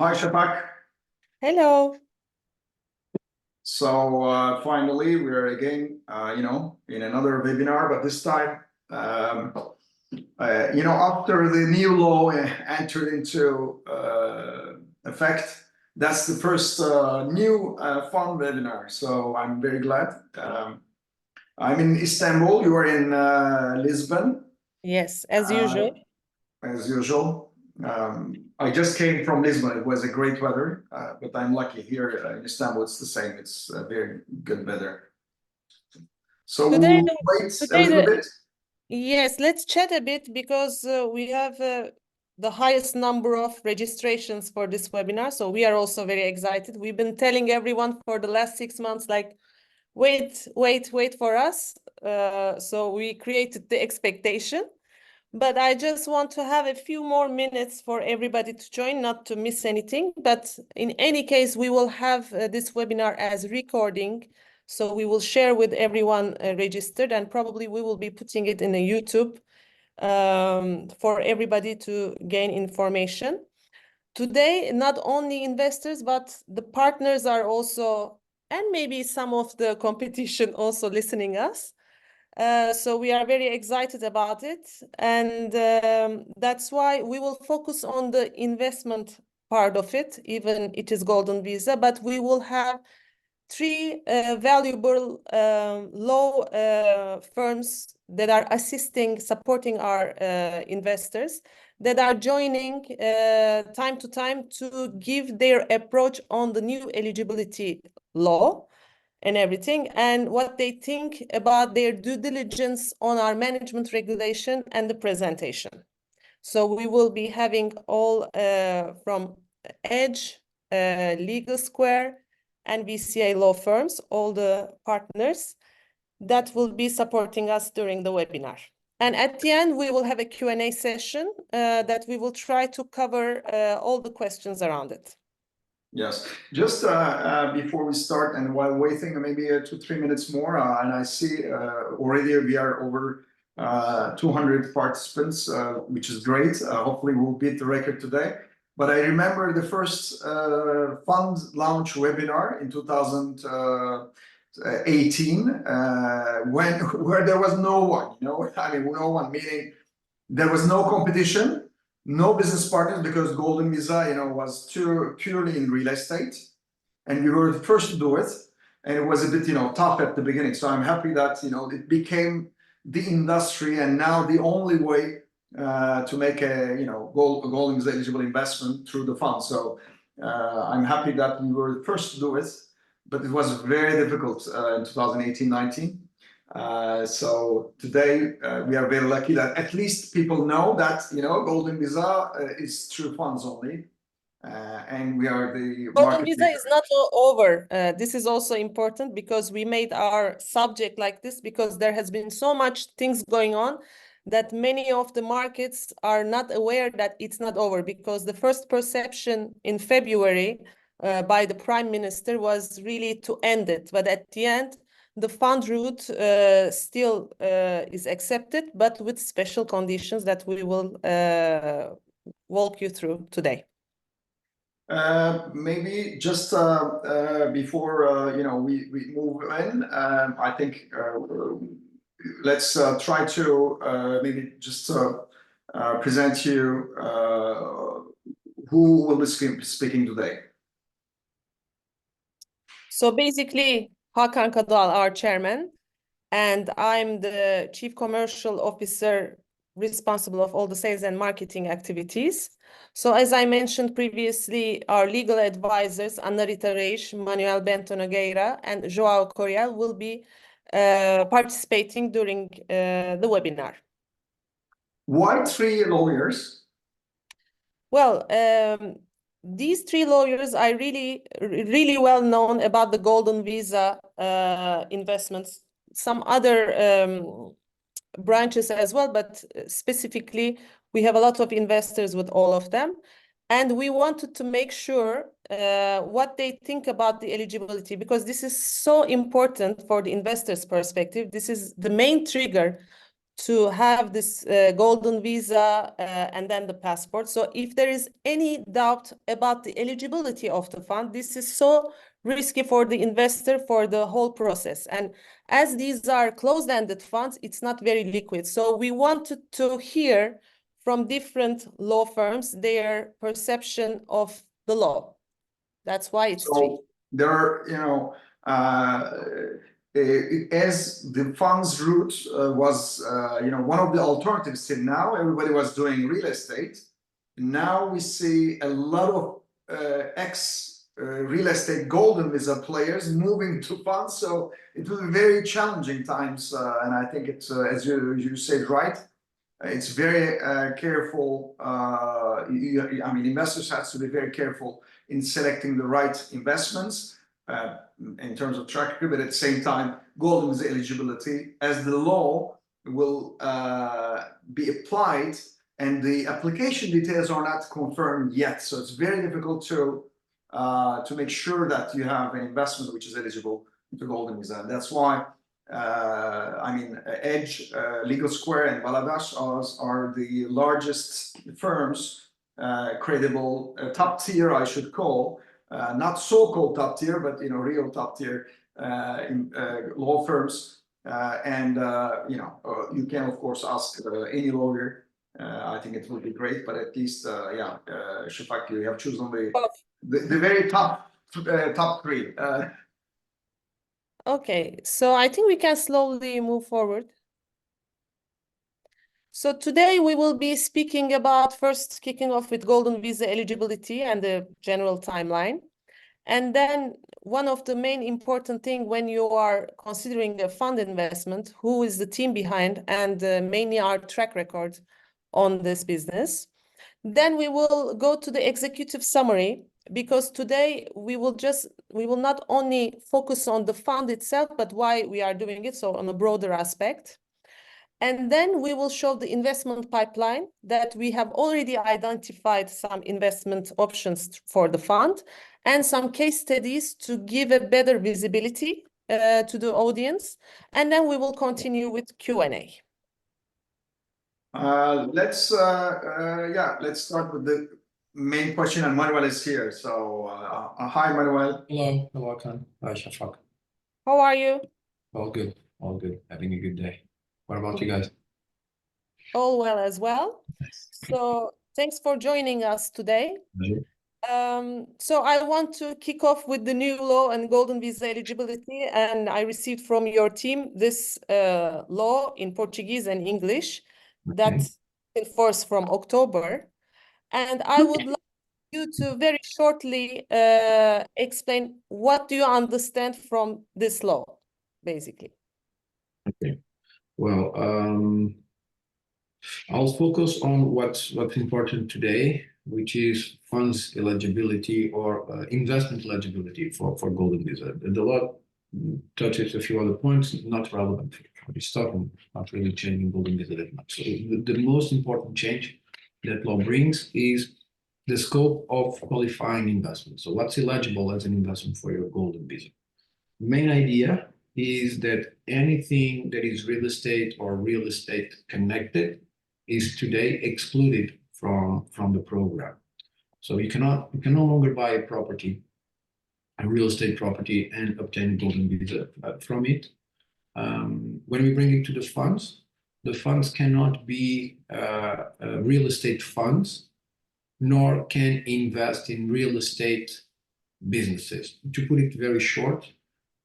Hi, Shafak. Hello. So finally, we are again, in another webinar, but this time, after the new law entered into effect, that's the first new fun webinar. So I'm very glad. I'm in Istanbul. You are in Lisbon, Yes, as uh, usual. as usual. I just came from Lisbon. It was a great weather, but I'm lucky here in Istanbul. It's the same. It's very good weather. So Today, we'll wait a today, little bit. yes, let's chat a bit because we have the highest number of registrations for this webinar. So we are also very excited. We've been telling everyone for the last 6 months, like, wait for us. So we created the expectation. But I just want to have a few more minutes for everybody to join, not to miss anything. But in any case, we will have this webinar as recording. So we will share with everyone registered, and probably we will be putting it in a YouTube for everybody to gain information. Today, not only investors, but the partners are also, and maybe some of the competition also listening us. So we are very excited about it. And that's why we will focus on the investment part of it, even it is Golden Visa, but we will have three valuable law firms that are assisting, supporting our investors that are joining time to time to give their approach on the new eligibility law and everything, and what they think about their due diligence on our management regulation and the presentation. So we will be having all from Edge, Legal Square, and VCA law firms, all the partners that will be supporting us during the webinar. And at the end, we will have a Q&A session that we will try to cover all the questions around it. Yes, just before we start and while waiting, maybe 2-3 minutes more, and I see already we are over 200 participants, which is great. Hopefully we'll beat the record today. But I remember the first fund launch webinar in 2018 where there was no one, I mean, no one, meaning there was no competition, no business partners, because Golden Visa, was purely in real estate, and we were the first to do it, and it was a bit, tough at the beginning. So I'm happy that it became the industry, and now the only way to make a Golden Visa eligible investment through the fund. So I'm happy that we were the first to do it, but it was very difficult in 2018-19. So today we are very lucky that at least people know that Golden Visa is through funds only, and we are the Golden market Visa leader. is not over. This is also important because we made our subject like this because there has been so much things going on that many of the markets are not aware that it's not over, because the first perception in February by the Prime Minister was really to end it. But at the end, the fund route still is accepted, but with special conditions that we will walk you through today. Maybe just before we move in, I think let's try to maybe just present you who will be speaking today. So basically, Hakan Kadal, our chairman, and I'm the chief commercial officer responsible of all the sales and marketing activities. So as I mentioned previously, our legal advisors, Ana Rita Reis, Manuel Bento Nogueira, and João Coriel will be participating during the webinar. Why 3 lawyers? Well, these 3 lawyers are really well known about the Golden Visa investments. Some other branches as well, but specifically, we have a lot of investors with all of them. And we wanted to make sure what they think about the eligibility, because this is so important for the investors' perspective. This is the main trigger to have this golden visa and then the passport. So if there is any doubt about the eligibility of the fund, this is so risky for the investor for the whole process. And as these are closed-ended funds, it's not very liquid. So we wanted to hear from different law firms their perception of the law. That's why it's tricky. So there are, as the funds route was, one of the alternatives till now, everybody was doing real estate. Now we see a lot of real estate golden visa players moving to funds. So it will be very challenging times, and I think it's as you said, right. It's very careful. I mean, investors have to be very careful in selecting the right investments in terms of track record, but at the same time, golden visa eligibility, as the law will be applied, and the application details are not confirmed yet. So it's very difficult to make sure that you have an investment which is eligible to golden visa. And that's why. Edge, Legal Square, and Baladash are the largest firms, credible, top tier, I should call, not so-called top tier, but real top tier law firms. You can of course ask any lawyer. I think it would be great, but at least, Shafak, you have chosen the very top three. Okay, so I think we can slowly move forward. So today we will be speaking about first kicking off with golden visa eligibility and the general timeline. And then one of the main important thing when you are considering a fund investment, who is the team behind, and mainly our track record on this business. Then we will go to the executive summary, because today we will not only focus on the fund itself, but why we are doing it, so on a broader aspect. And then we will show the investment pipeline that we have already identified some investment options for the fund and some case studies to give a better visibility to the audience. And then we will continue with Q&A. Let's start with the main question, and Manuel is here. So hi, Manuel. Hello, Khan. Hi, Shafak. How are you? All good, having a good day. What about you guys? All well as well. So thanks for joining us today. So I want to kick off with the new law and golden visa eligibility, and I received from your team this law in Portuguese and English that's in force from October, and I would like you to very shortly explain what do you understand from this law, basically. Okay. Well, I'll focus on what's important today, which is funds eligibility or investment eligibility for golden visa. The law touches a few other points, not relevant for this topic, not really changing golden visa that much. So the most important change that law brings is the scope of qualifying investment. So what's eligible as an investment for your golden visa? Main idea is that anything that is real estate or real estate connected is today excluded from the program. So you can no longer buy a property, a real estate property, and obtain golden visa from it. When we bring it to the funds cannot be real estate funds, nor can invest in real estate businesses. To put it very short,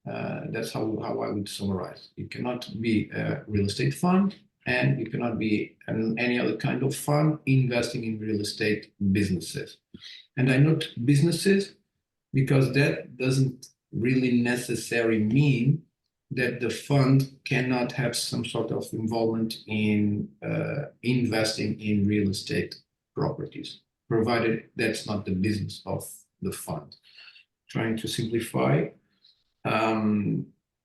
that's how I would summarize. You cannot be a real estate fund, and you cannot be any other kind of fund investing in real estate businesses. And I note businesses because that doesn't really necessarily mean that the fund cannot have some sort of involvement in investing in real estate properties, provided that's not the business of the fund. Trying to simplify,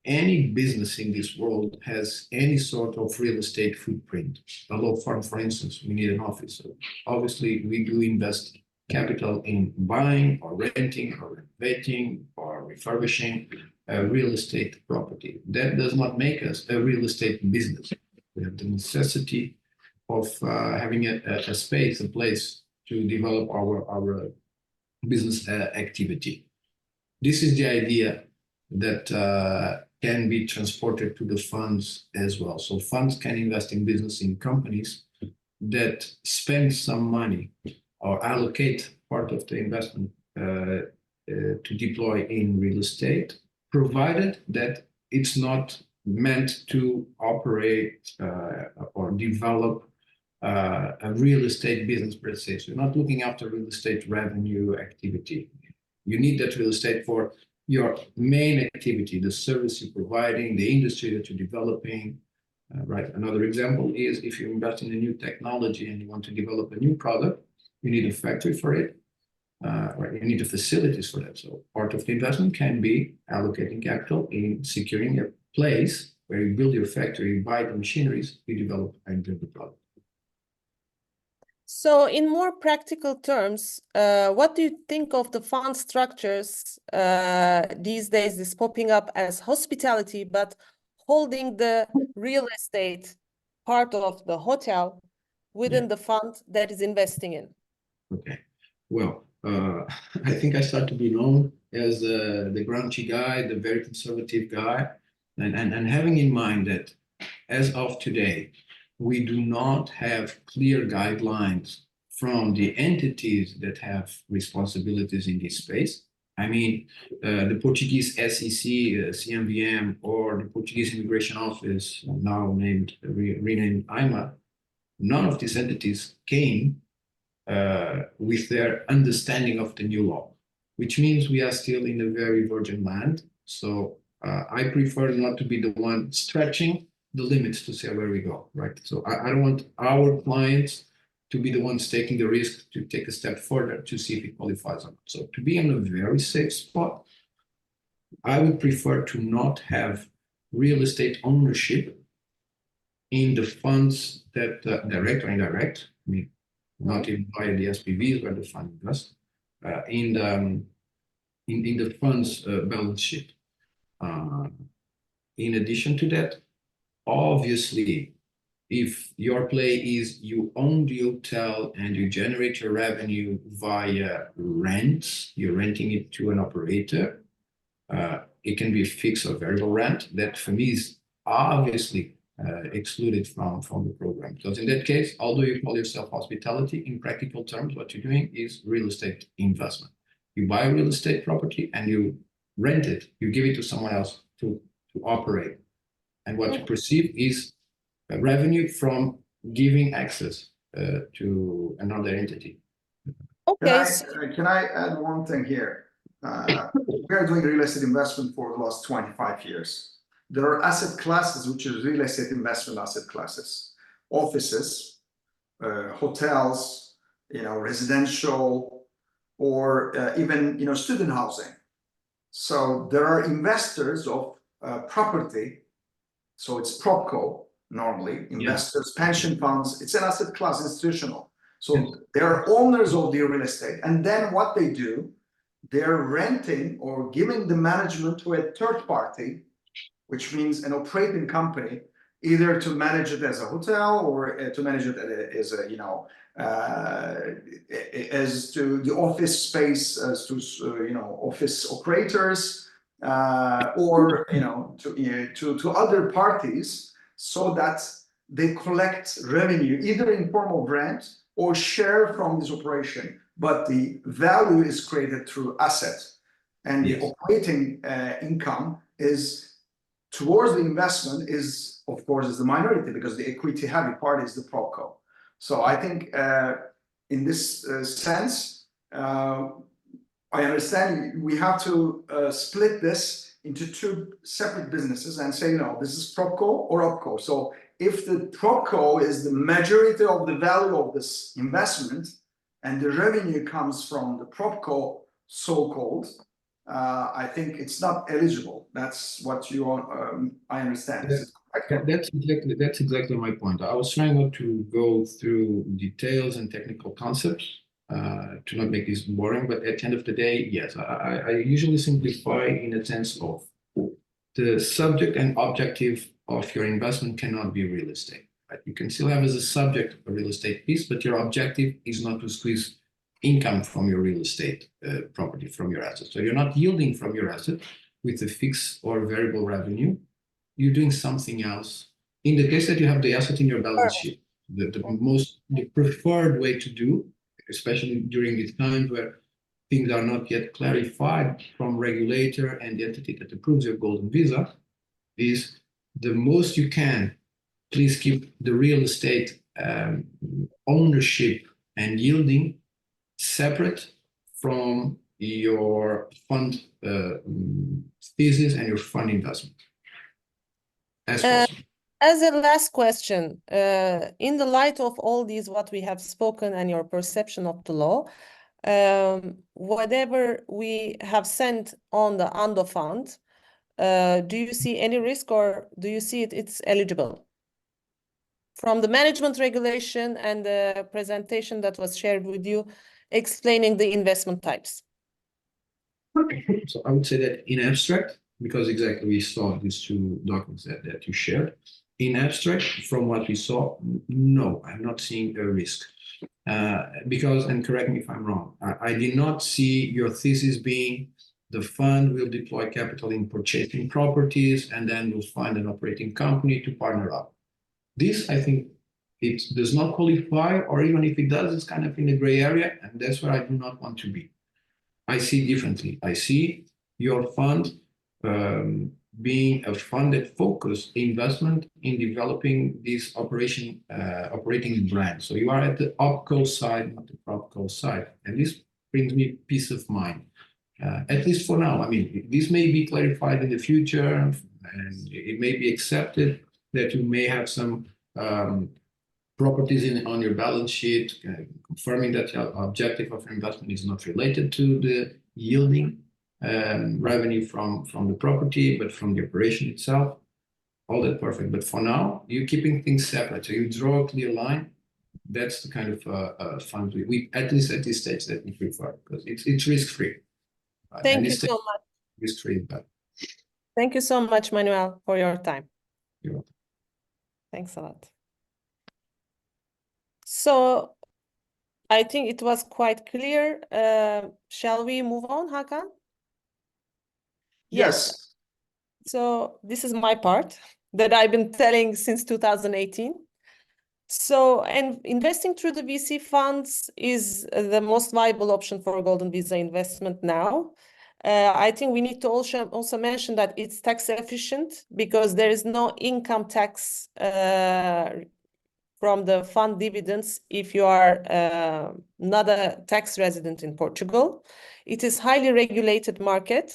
any business in this world has any sort of real estate footprint. A law firm, for instance, we need an office. So obviously, we do invest capital in buying or renting or renovating or refurbishing a real estate property. That does not make us a real estate business. We have the necessity of having a space, a place to develop our business activity. This is the idea that can be transported to the funds as well. So funds can invest in business in companies that spend some money or allocate part of the investment to deploy in real estate, provided that it's not meant to operate or develop a real estate business per se. So you're not looking after real estate revenue activity. You need that real estate for your main activity, the service you're providing, the industry that you're developing. Right. Another example is if you invest in a new technology and you want to develop a new product, you need a factory for it. Right, you need the facilities for that. So part of the investment can be allocating capital in securing a place where you build your factory, you buy the machineries, you develop and build the product. So in more practical terms, what do you think of the fund structures these days is popping up as hospitality, but holding the real estate part of the hotel within the fund that is investing in? Okay, well, I think I start to be known as the grouchy guy, the very conservative guy, and having in mind that as of today, we do not have clear guidelines from the entities that have responsibilities in this space. I mean, the Portuguese SEC, CMVM, or the Portuguese Immigration Office, now renamed IMA, none of these entities came with their understanding of the new law, which means we are still in a very virgin land. So I prefer not to be the one stretching the limits to say where we go, right? So I don't want our clients to be the ones taking the risk to take a step further to see if it qualifies or not. So to be in a very safe spot, I would prefer to not have real estate ownership in the funds that direct or indirect, I mean, not even via the SPVs where the fund invests, in the fund's balance sheet. In addition to that, obviously, if your play is you own the hotel and you generate your revenue via rent, you're renting it to an operator, it can be a fixed or variable rent. That for me is obviously excluded from the program. Because in that case, although you call yourself hospitality, in practical terms, what you're doing is real estate investment. You buy a real estate property and you rent it, you give it to someone else to operate. And what you perceive is a revenue from giving access to another entity. Okay. Can I add one thing here? We are doing real estate investment for the last 25 years. There are asset classes, which is real estate investment asset classes, offices, hotels, residential, or even, student housing. So there are investors of property. So it's PropCo normally, investors, pension funds, it's an asset class, institutional. So they're owners of the real estate. And then what they do, they're renting or giving the management to a third party, which means an operating company, either to manage it as a hotel or to manage it as a, as to the office space, as to, office operators, or, to other parties, so that they collect revenue, either in form of rent or share from this operation. But the value is created through assets. And the operating income is towards the investment is, of course, is the minority, because the equity heavy part is the PropCo. So I think in this sense, I understand we have to split this into two separate businesses and say, no, this is PropCo or OpCo. So if the PropCo is the majority of the value of this investment and the revenue comes from the PropCo, so-called, I think it's not eligible. That's what you are, I understand. That's exactly my point. I was trying not to go through details and technical concepts to not make this boring, but at the end of the day, yes, I usually simplify in a sense of the subject and objective of your investment cannot be real estate. right? You can still have as a subject a real estate piece, but your objective is not to squeeze income from your real estate property, from your asset. So you're not yielding from your asset with a fixed or variable revenue. You're doing something else. In the case that you have the asset in your balance sheet, the preferred way to do, especially during these times where things are not yet clarified from regulator and the entity that approves your golden visa, is the most you can, please keep the real estate ownership and yielding separate from your fund thesis and your fund investment as possible. As a last question, in the light of all these, what we have spoken and your perception of the law, whatever we have sent on the Ando fund, do you see any risk, or do you see it's eligible? From the management regulation and the presentation that was shared with you, explaining the investment types. So I would say that in abstract, because exactly we saw these two documents that you shared, in abstract, from what we saw, no, I'm not seeing a risk. Because, and correct me if I'm wrong, I did not see your thesis being the fund will deploy capital in purchasing properties and then will find an operating company to partner up. This, I think, it does not qualify, or even if it does, it's kind of in the gray area, and that's where I do not want to be. I see differently. I see your fund being a fund that focus investment in developing this operating brand. So you are at the opco side, not the propco side, and this brings me peace of mind. At least for now. I mean, this may be clarified in the future, and it may be accepted that you may have some properties on your balance sheet, confirming that your objective of investment is not related to the yielding revenue from the property, but from the operation itself. All that perfect. But for now, you're keeping things separate. So you draw a clear line. That's the kind of fund we at least at this stage that we prefer, because it's risk-free. Thank you so much. Risk-free, but thank you so much, Manuel, for your time. you're welcome. Thanks a lot. So I think it was quite clear. Shall we move on, Hakan? Yes. So this is my part that I've been telling since 2018. So, and investing through the VC funds is the most viable option for golden visa investment now. I think we need to also mention that it's tax efficient because there is no income tax from the fund dividends if you are not a tax resident in Portugal. It is highly regulated market,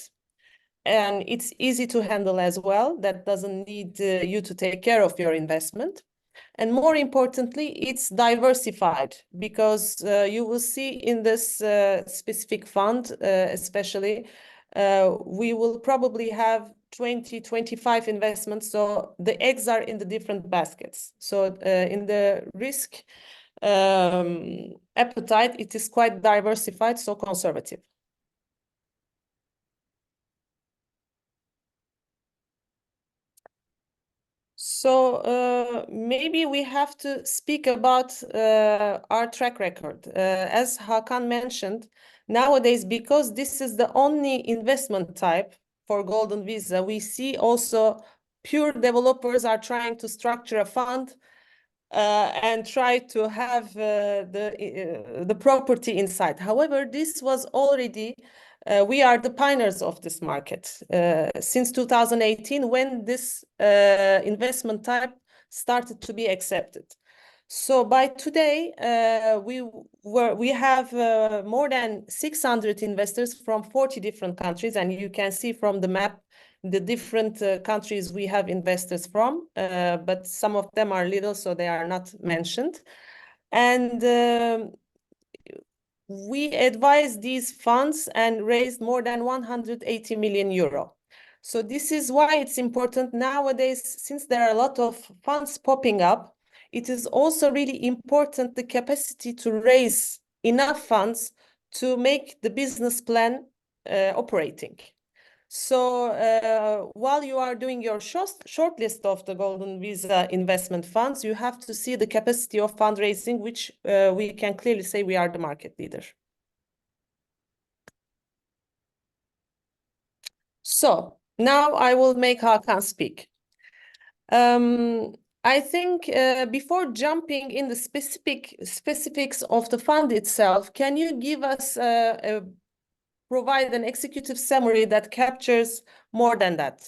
and it's easy to handle as well. That doesn't need you to take care of your investment. And more importantly, it's diversified because you will see in this specific fund, especially, we will probably have 20, 25 investments. So the eggs are in the different baskets. So in the risk appetite, it is quite diversified, so conservative. So maybe we have to speak about our track record. As Hakan mentioned, nowadays, because this is the only investment type for golden visa, we see also pure developers are trying to structure a fund and try to have the property inside. However, this was already we are the pioneers of this market since 2018 when this investment type started to be accepted. So by today, we have more than 600 investors from 40 different countries, and you can see from the map the different countries we have investors from, but some of them are little, so they are not mentioned. And we advise these funds and raised more than 180 million euro. So this is why it's important nowadays, since there are a lot of funds popping up, it is also really important the capacity to raise enough funds to make the business plan operating. So while you are doing your short list of the Golden Visa investment funds, you have to see the capacity of fundraising, which we can clearly say we are the market leader. So now I will make Hakan speak. I think before jumping in the specifics of the fund itself, can you give us provide an executive summary that captures more than that?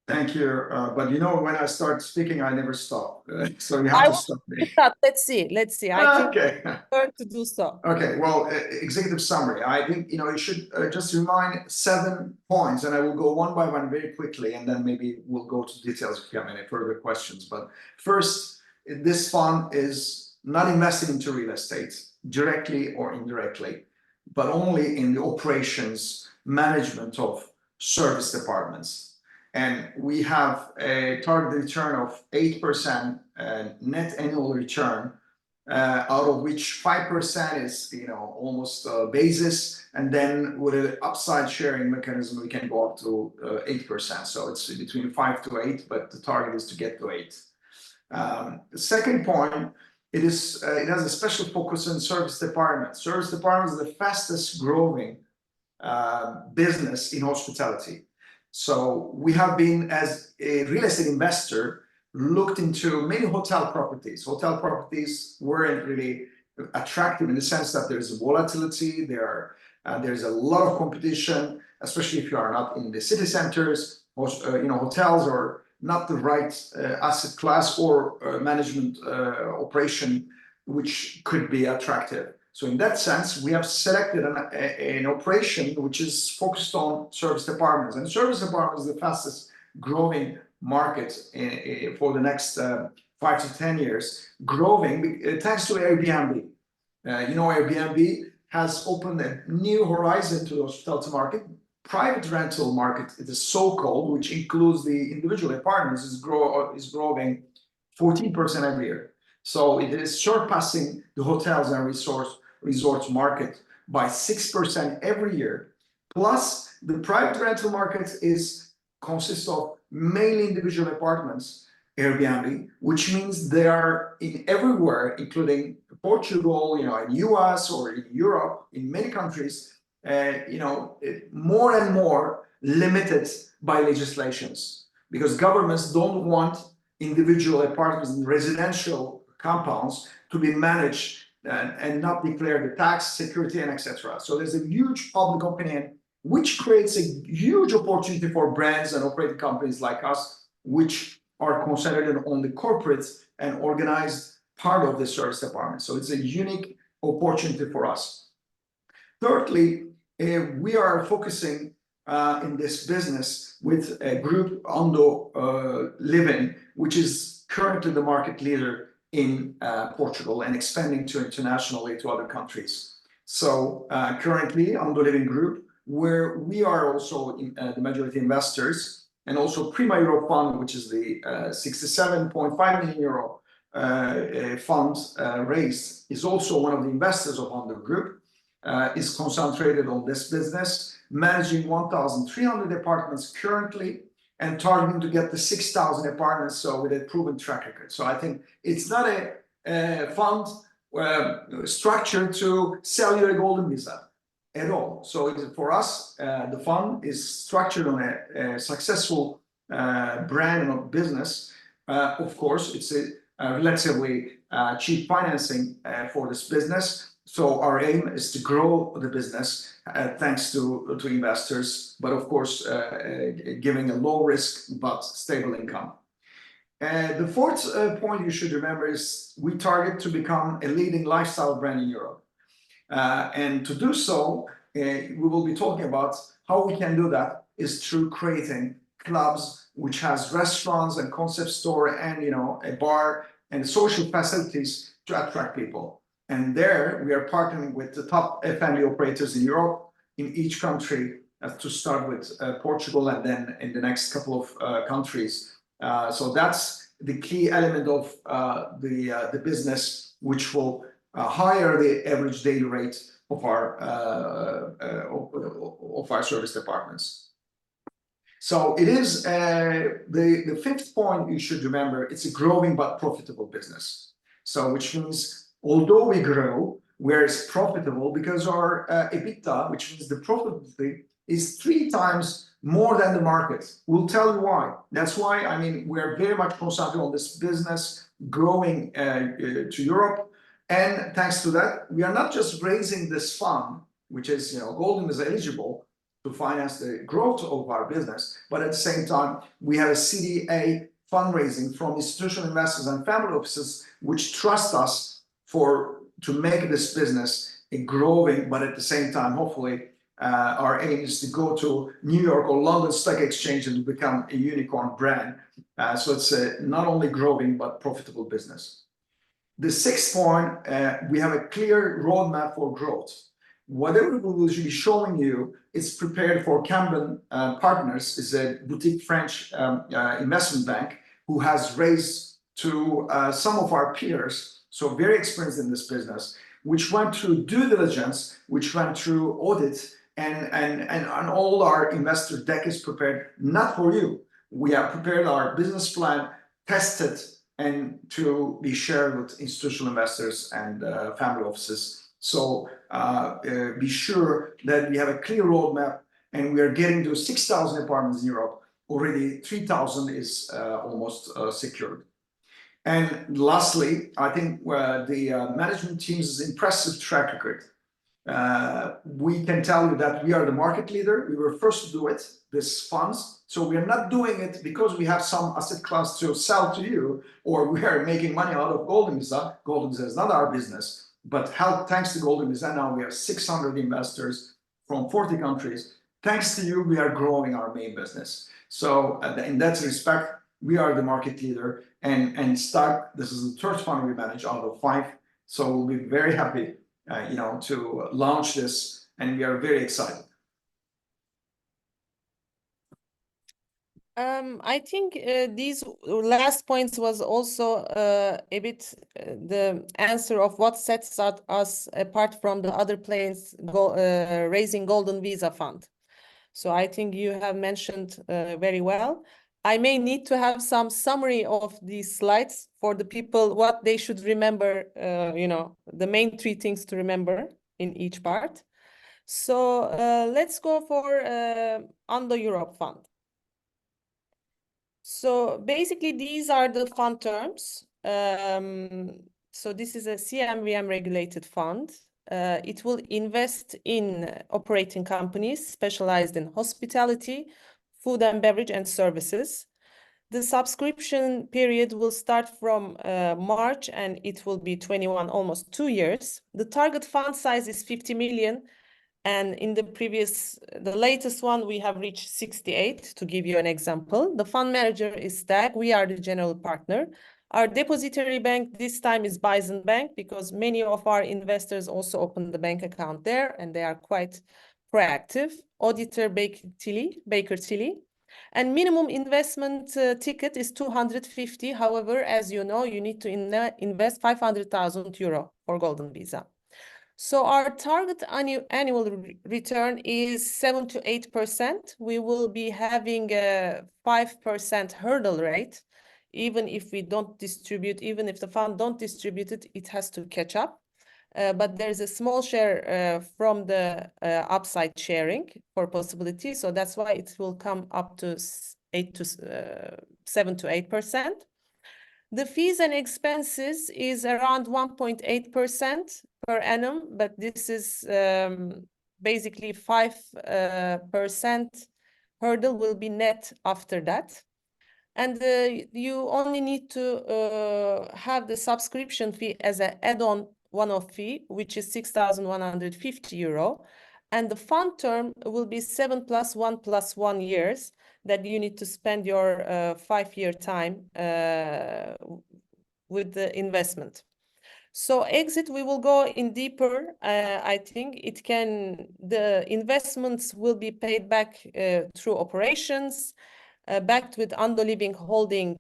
Thank you. But you know, when I start speaking, I never stop. So you have to stop me. Let's see. Let's see. I think Okay. learn to do so. Okay. Well, executive summary. I think, you know, you should just remind 7 points, and I will go one by one very quickly, and then maybe we'll go to details if you have any further questions. But first, this fund is not investing into real estate directly or indirectly, but only in the operations management of service departments. And we have a target return of 8% net annual return, out of which 5% is, you know, almost basis, and then with an upside sharing mechanism, we can go up to 8%. So it's between 5 to 8, but the target is to get to 8. The second point, it has a special focus on service departments. Service departments are the fastest growing business in hospitality. So we have been, as a real estate investor, looked into many hotel properties. Hotel properties weren't really attractive in the sense that there's volatility, there's a lot of competition, especially if you are not in the city centers. You know, hotels are not the right asset class or management operation which could be attractive. So in that sense, we have selected an operation which is focused on service departments. And service departments is the fastest growing market for the next 5 to 10 years, growing thanks to Airbnb. You know, Airbnb has opened a new horizon to the hospitality market. Private rental market, it is so-called, which includes the individual apartments, is growing 14% every year. So it is surpassing the hotels and resorts market by 6% every year. Plus, the private rental market consists of mainly individual apartments, Airbnb, which means they are in everywhere, including Portugal, you know, in US or in Europe, in many countries, you know, more and more limited by legislations, because governments don't want individual apartments in residential compounds to be managed and not declare the tax, security, and etc. So there's a huge public opinion, which creates a huge opportunity for brands and operating companies like us, which are concentrated on the corporate and organized part of the service department. So it's a unique opportunity for us. Thirdly, we are focusing in this business with a group, Ando Living, which is currently the market leader in Portugal and expanding internationally to other countries. So currently, Ando Living Group, where we are also the majority investors, and also Prima Euro Fund, which is the 67.5 million euro fund raised, is also one of the investors of Ando Group, is concentrated on this business, managing 1,300 apartments currently, and targeting to get to 6,000 apartments, so with a proven track record. So I think it's not a fund structured to sell you a golden visa at all. So for us, the fund is structured on a successful brand and business. Of course, it's a relatively cheap financing for this business. So our aim is to grow the business thanks to investors, but of course, giving a low risk but stable income. The fourth point you should remember is we target to become a leading lifestyle brand in Europe. And to do so, we will be talking about how we can do that is through creating clubs which has restaurants and concept store and, you know, a bar and social facilities to attract people. And there we are partnering with the top F&B operators in Europe, in each country, to start with Portugal and then in the next couple of countries. So that's the key element of the business, which will higher the average daily rate of our service departments. So it is the fifth point you should remember. It's a growing but profitable business. So which means although we grow, we're profitable because our EBITDA, which means the profitability, is 3 times more than the market. We'll tell you why. That's why, I mean, we're very much concentrated on this business growing to Europe. And thanks to that, we are not just raising this fund, which is, Golden is eligible to finance the growth of our business, but at the same time, we have a CDA fundraising from institutional investors and family offices, which trust us to make this business a growing, but at the same time, hopefully, our aim is to go to New York or London Stock Exchange and to become a unicorn brand. So it's a not only growing, but profitable business. The sixth point, we have a clear roadmap for growth. Whatever we will be showing you is prepared for Camden Partners, is a boutique French investment bank who has raised to some of our peers, so very experienced in this business, which went through due diligence, which went through audit, and all our investor deck is prepared, not for you. We have prepared our business plan, tested, and to be shared with institutional investors and family offices. So be sure that we have a clear roadmap, and we are getting to 6,000 apartments in Europe. Already 3,000 is almost secured. And lastly, I think the management team's impressive track record. We can tell you that we are the market leader. We were first to do it, this funds. So we are not doing it because we have some asset class to sell to you, or we are making money out of Golden Visa. Golden Visa is not our business. But thanks to Golden Visa, now we have 600 investors from 40 countries. Thanks to you, we are growing our main business. So in that respect, we are the market leader. And stock, this is the third fund we manage out of 5. So we'll be very happy, to launch this, and we are very excited. I think these last points was also a bit the answer of what sets us apart from the other players raising Golden Visa Fund. So I think you have mentioned very well. I may need to have some summary of these slides for the people, what they should remember, the main 3 things to remember in each part. So let's go for Ando Europe Fund. So basically, these are the fund terms. So this is a CMVM regulated fund. It will invest in operating companies specialized in hospitality, food and beverage, and services. The subscription period will start from March, and it will be 21, almost 2 years. The target fund size is 50 million. And in the latest one, we have reached 68, to give you an example. The fund manager is Stag. We are the general partner. Our depository bank this time is Bison Bank, because many of our investors also opened the bank account there, and they are quite proactive. Auditor Baker Tilly. And minimum investment ticket is 250. However, as you know, you need to invest 500,000 euro for Golden Visa. So our target annual return is 7 to 8%. We will be having a 5% hurdle rate. Even if we don't distribute, even if the fund don't distribute it, it has to catch up. But there's a small share from the upside sharing for possibility. So that's why it will come up to 7 to 8%. The fees and expenses is around 1.8% per annum, but this is basically 5% hurdle will be net after that. And you only need to have the subscription fee as an add-on one-off fee, which is 6,150 euro. And the fund term will be 7 + 1 + 1 years that you need to spend your 5-year time with the investment. So exit, we will go in deeper. I think the investments will be paid back through operations, backed with Ando Living Holding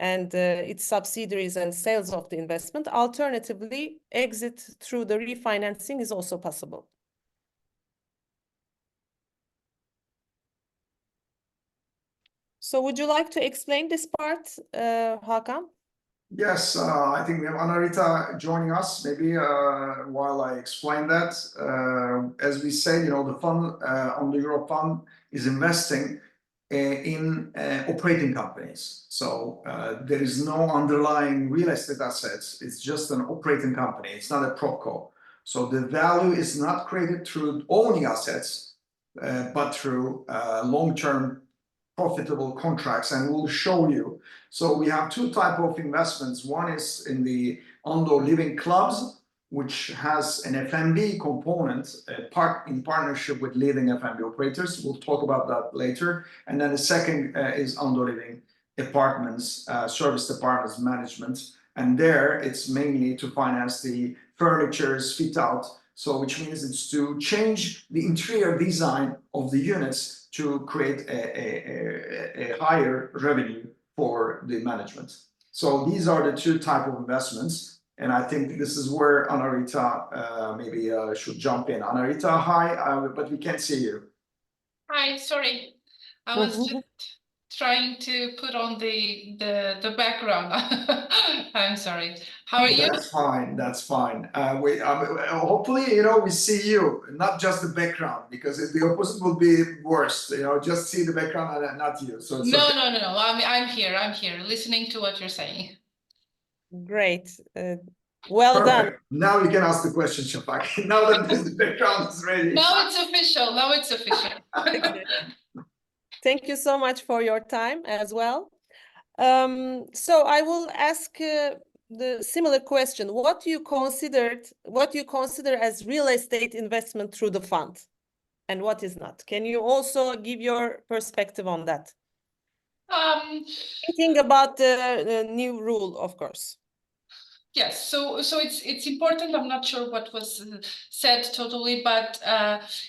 and its subsidiaries and sales of the investment. Alternatively, exit through the refinancing is also possible. So would you like to explain this part, Hakan? Yes, I think we have Anarita joining us. Maybe while I explain that, as we say, the fund, Ando Europe Fund, is investing in operating companies. So there is no underlying real estate assets. It's just an operating company. It's not a propco. So the value is not created through owning assets, but through long-term profitable contracts, and we'll show you. So we have two types of investments. One is in the Ando Living Clubs, which has an F&B component, in partnership with leading F&B operators. We'll talk about that later. And then the second is Ando Living Apartments, service apartments management. And there it's mainly to finance the furnitures, fit out. So which means it's to change the interior design of the units to create a higher revenue for the management. So these are the two types of investments. And I think this is where Anarita maybe should jump in. Anarita, hi, but we can't see you. Hi, sorry. I was just trying to put on the background. I'm sorry. How are you? That's fine. That's fine. Hopefully, we see you, not just the background, because the opposite will be worse. Just see the background and not you. So it's No, okay. no. I'm here, listening to what you're saying. Great. Well done. Perfect. Now you can ask the question, Shafak. Now that the background is ready. Now it's official. Now it's official. Thank you so much for your time as well. So I will ask the similar question. What do you consider as real estate investment through the fund, and what is not? Can you also give your perspective on that? Thinking about the new rule, of course. Yes, so it's important. I'm not sure what was said totally, but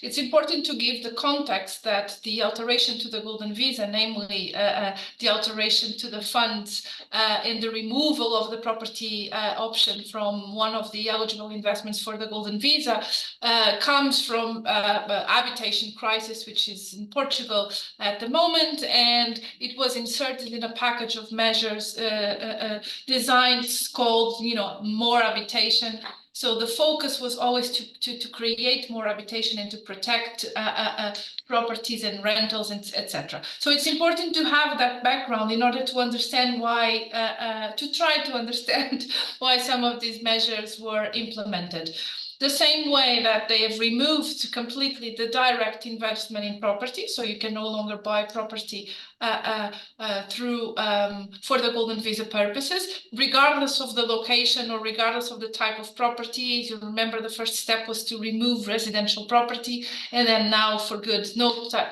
it's important to give the context that the alteration to the Golden Visa, namely the alteration to the funds and the removal of the property option from one of the eligible investments for the Golden Visa comes from habitation crisis, which is in Portugal at the moment, and it was inserted in a package of measures designed called more habitation. So the focus was always to create more habitation and to protect properties and rentals, etc. So it's important to have that background in order to understand why, to try to understand why some of these measures were implemented. The same way that they have removed completely the direct investment in property, so you can no longer buy property through for the Golden Visa purposes, regardless of the location or regardless of the type of property. You remember the first step was to remove residential property, and then now for good,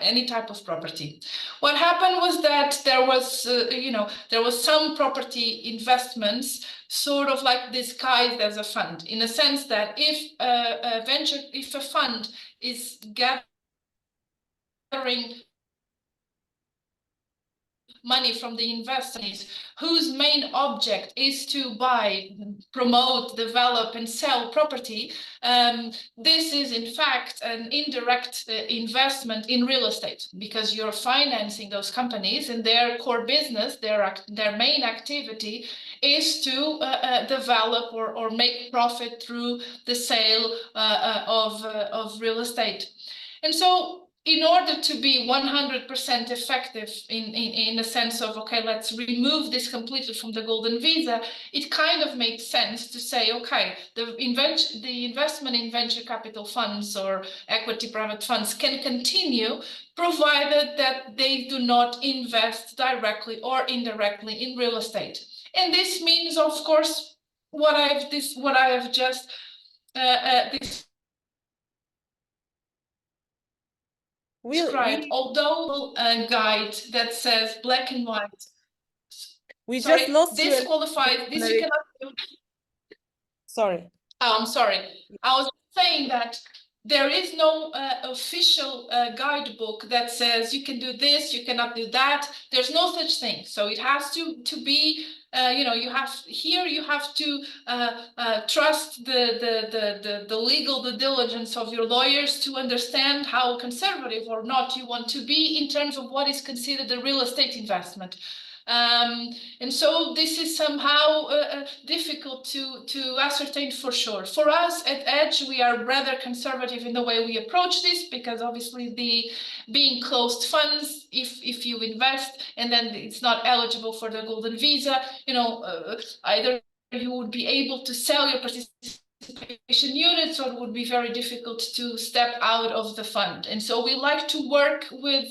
any type of property. What happened was that there was some property investments sort of like disguised as a fund, in a sense that if a fund is gathering money from the investors whose main object is to buy, promote, develop, and sell property, this is in fact an indirect investment in real estate, because you're financing those companies, and their core business, their main activity is to develop or make profit through the sale of real estate. And so in order to be 100% effective in the sense of, okay, let's remove this completely from the Golden Visa, it kind of makes sense to say, okay, the investment in venture capital funds or equity private funds can continue, provided that they do not invest directly or indirectly in real estate. And this means, of course, what I have just described, although a guide that says black and white. We just lost you. Disqualified. This you cannot do. Sorry. Oh, I'm sorry. I was saying that there is no official guidebook that says you can do this, you cannot do that. There's no such thing. So it has to be, you know, you have to trust the legal due diligence of your lawyers to understand how conservative or not you want to be in terms of what is considered a real estate investment. And so this is somehow difficult to ascertain for sure. For us at Edge, we are rather conservative in the way we approach this, because obviously being closed funds, if you invest and then it's not eligible for the golden visa, you know, either you would be able to sell your participation units, or it would be very difficult to step out of the fund. And so we like to work with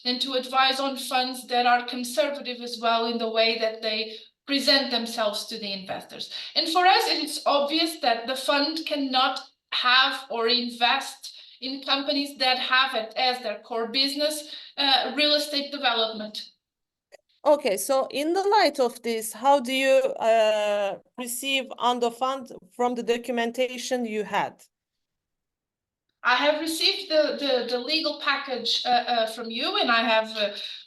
and to advise on funds that are conservative as well in the way that they present themselves to the investors. And for us, it's obvious that the fund cannot have or invest in companies that have it as their core business, real estate development. Okay, so in the light of this, how do you receive Ando fund from the documentation you had? I have received the legal package from you, and I have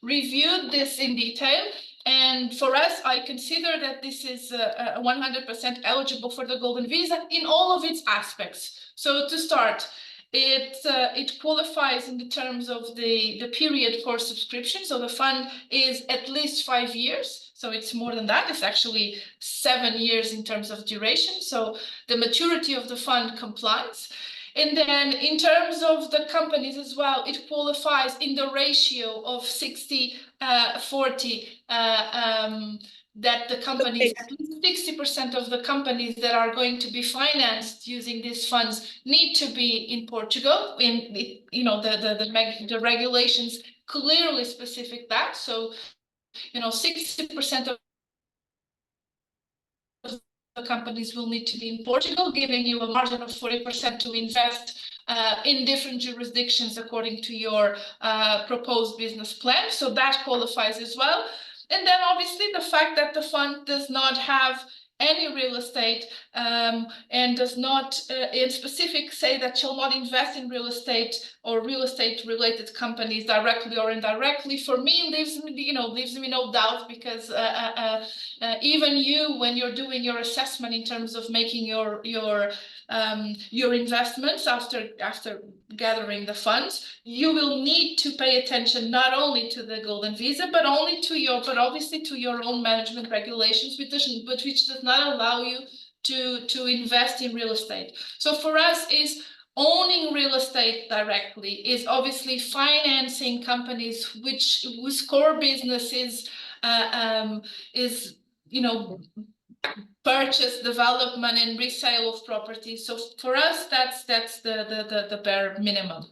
reviewed this in detail. And for us, I consider that this is 100% eligible for the golden visa in all of its aspects. So to start, it qualifies in the terms of the period for subscription. So the fund is at least 5 years. So it's more than that. It's actually 7 years in terms of duration. So the maturity of the fund complies. And then in terms of the companies as well, it qualifies in the ratio of 60-40, that the companies, at least 60% of the companies that are going to be financed using these funds need to be in Portugal. You know, the regulations clearly specific that. So, you know, 60% of the companies will need to be in Portugal, giving you a margin of 40% to invest in different jurisdictions according to your proposed business plan. So that qualifies as well. And then obviously the fact that the fund does not have any real estate and does not in specific say that shall not invest in real estate or real estate related companies directly or indirectly, for me leaves me no doubt, because even you, when you're doing your assessment in terms of making your investments after gathering the funds, you will need to pay attention not only to the golden visa, but obviously to your own management regulations, which does not allow you to invest in real estate. So for us, is owning real estate directly, is obviously financing companies whose core business is you know, purchase, development, and resale of property. So for us, that's the bare minimum.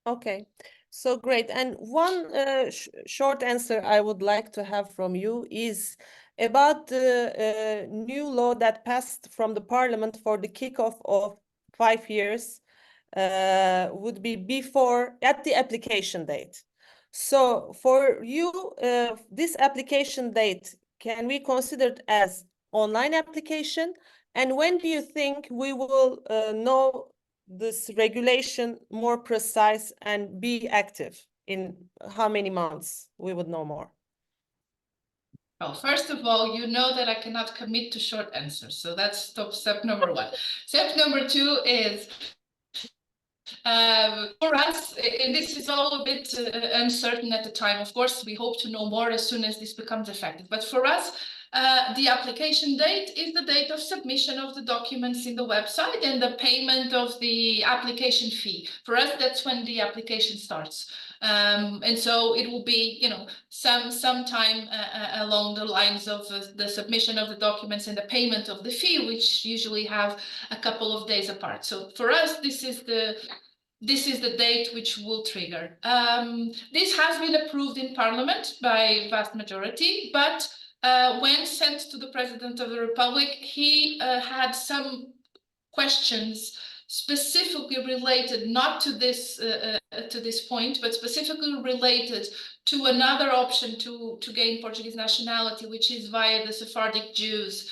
Okay, so great. And one short answer I would like to have from you is about the new law that passed from the parliament for the kickoff of 5 years would be at the application date. So for you, this application date, can we consider it as online application? And when do you think we will know this regulation more precise and be active? In how many months we would know more? Well, first of all, you know that I cannot commit to short answers. So that's step number one. Step number two is, for us, and this is all a bit uncertain at the time. Of course, we hope to know more as soon as this becomes effective. But for us, the application date is the date of submission of the documents in the website and the payment of the application fee. For us, that's when the application starts. And so it will be, you know, some time along the lines of the submission of the documents and the payment of the fee, which usually have a couple of days apart. So for us, this is the date which will trigger. This has been approved in Parliament by vast majority, but when sent to the President of the Republic, he had some questions specifically related not to this point, but specifically related to another option to gain Portuguese nationality, which is via the Sephardic Jews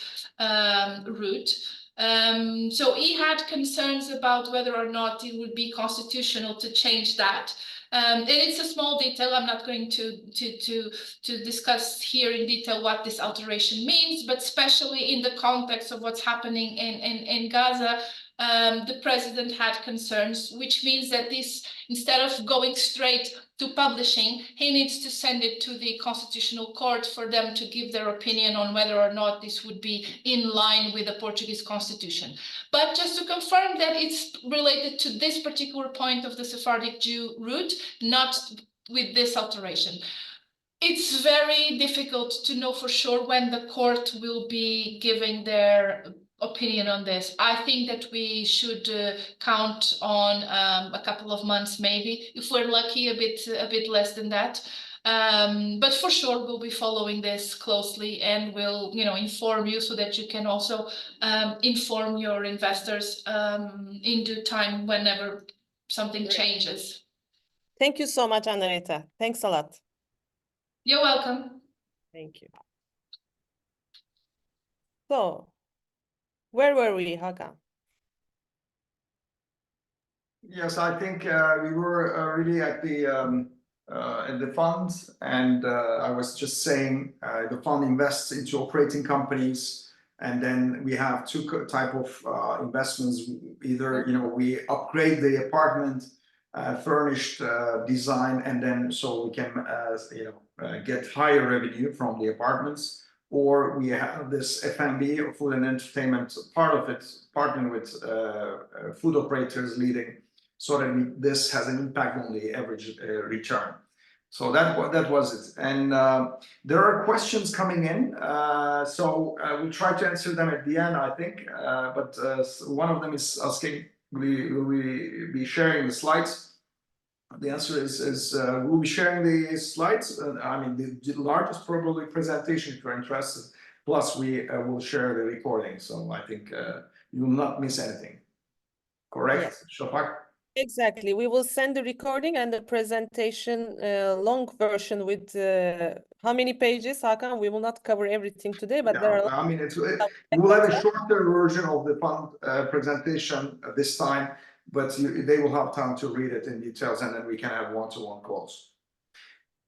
route. So he had concerns about whether or not it would be constitutional to change that. And it's a small detail. I'm not going to discuss here in detail what this alteration means, but especially in the context of what's happening in Gaza, the president had concerns, which means that this, instead of going straight to publishing, he needs to send it to the Constitutional Court for them to give their opinion on whether or not this would be in line with the Portuguese constitution. But just to confirm that it's related to this particular point of the Sephardic Jew route, not with this alteration. It's very difficult to know for sure when the court will be giving their opinion on this. I think that we should count on a couple of months, maybe, if we're lucky, a bit less than that. But for sure, we'll be following this closely, and we'll, inform you so that you can also inform your investors in due time whenever something changes. Thank you so much, Anarita. Thanks a lot. You're welcome. Thank you. So, where were we, Hakan? Yes, I think we were really at the fund, and I was just saying the fund invests into operating companies, and then we have two type of investments. Either we upgrade the apartment, furnished design, and then so we can get higher revenue from the apartments. Or we have this F&B, or food and entertainment, part of it, partnering with food operators leading, so that this has an impact on the average return. So that was it. And there are questions coming in, so we'll try to answer them at the end, I think. But one of them is asking, will we be sharing the slides? The answer is we'll be sharing the slides. I mean, the largest probably presentation if you're interested. Plus, we will share the recording. So I think you will not miss anything. Correct, Yes. Shafak? Exactly. We will send the recording and the presentation, long version with how many pages, Hakan? We will not cover everything today, but there are. I mean, we'll have a shorter version of the fund presentation this time, but they will have time to read it in details, and then we can have one-to-one calls.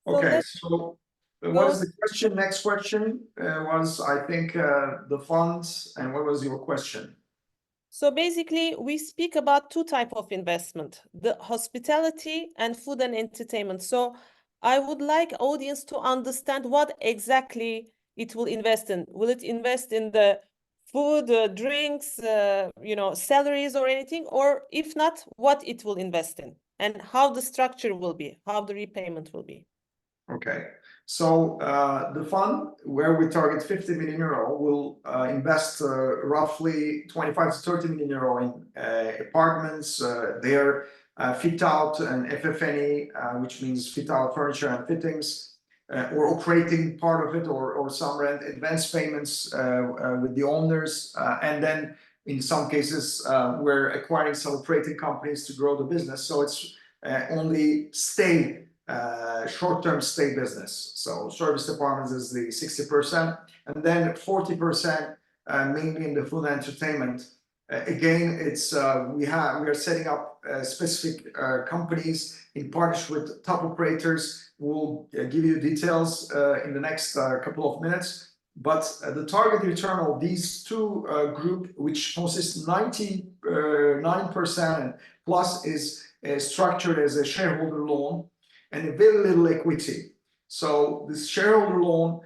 Okay, so what is the question? Next question was, I think, the funds, and what was your question? So basically, we speak about two types of investment, the hospitality and food and entertainment. So I would like audience to understand what exactly it will invest in. Will it invest in the food, drinks, salaries or anything? Or if not, what it will invest in and how the structure will be, how the repayment will be. Okay, so the fund, where we target 50 million euro, will invest roughly 25 to 30 million euro in apartments, their fit out and FF&E, which means fit out furniture and fittings, or operating part of it, or some rent advance payments with the owners, and then in some cases we're acquiring some operating companies to grow the business. So it's only short-term stay business. So service departments is the 60%, and then 40% mainly in the food and entertainment. Again, it's we are setting up specific companies in partnership with top operators. We'll give you details in the next couple of minutes. But the target return of these two group, which consists 99% plus, is structured as a shareholder loan and a very little equity. So this shareholder loan,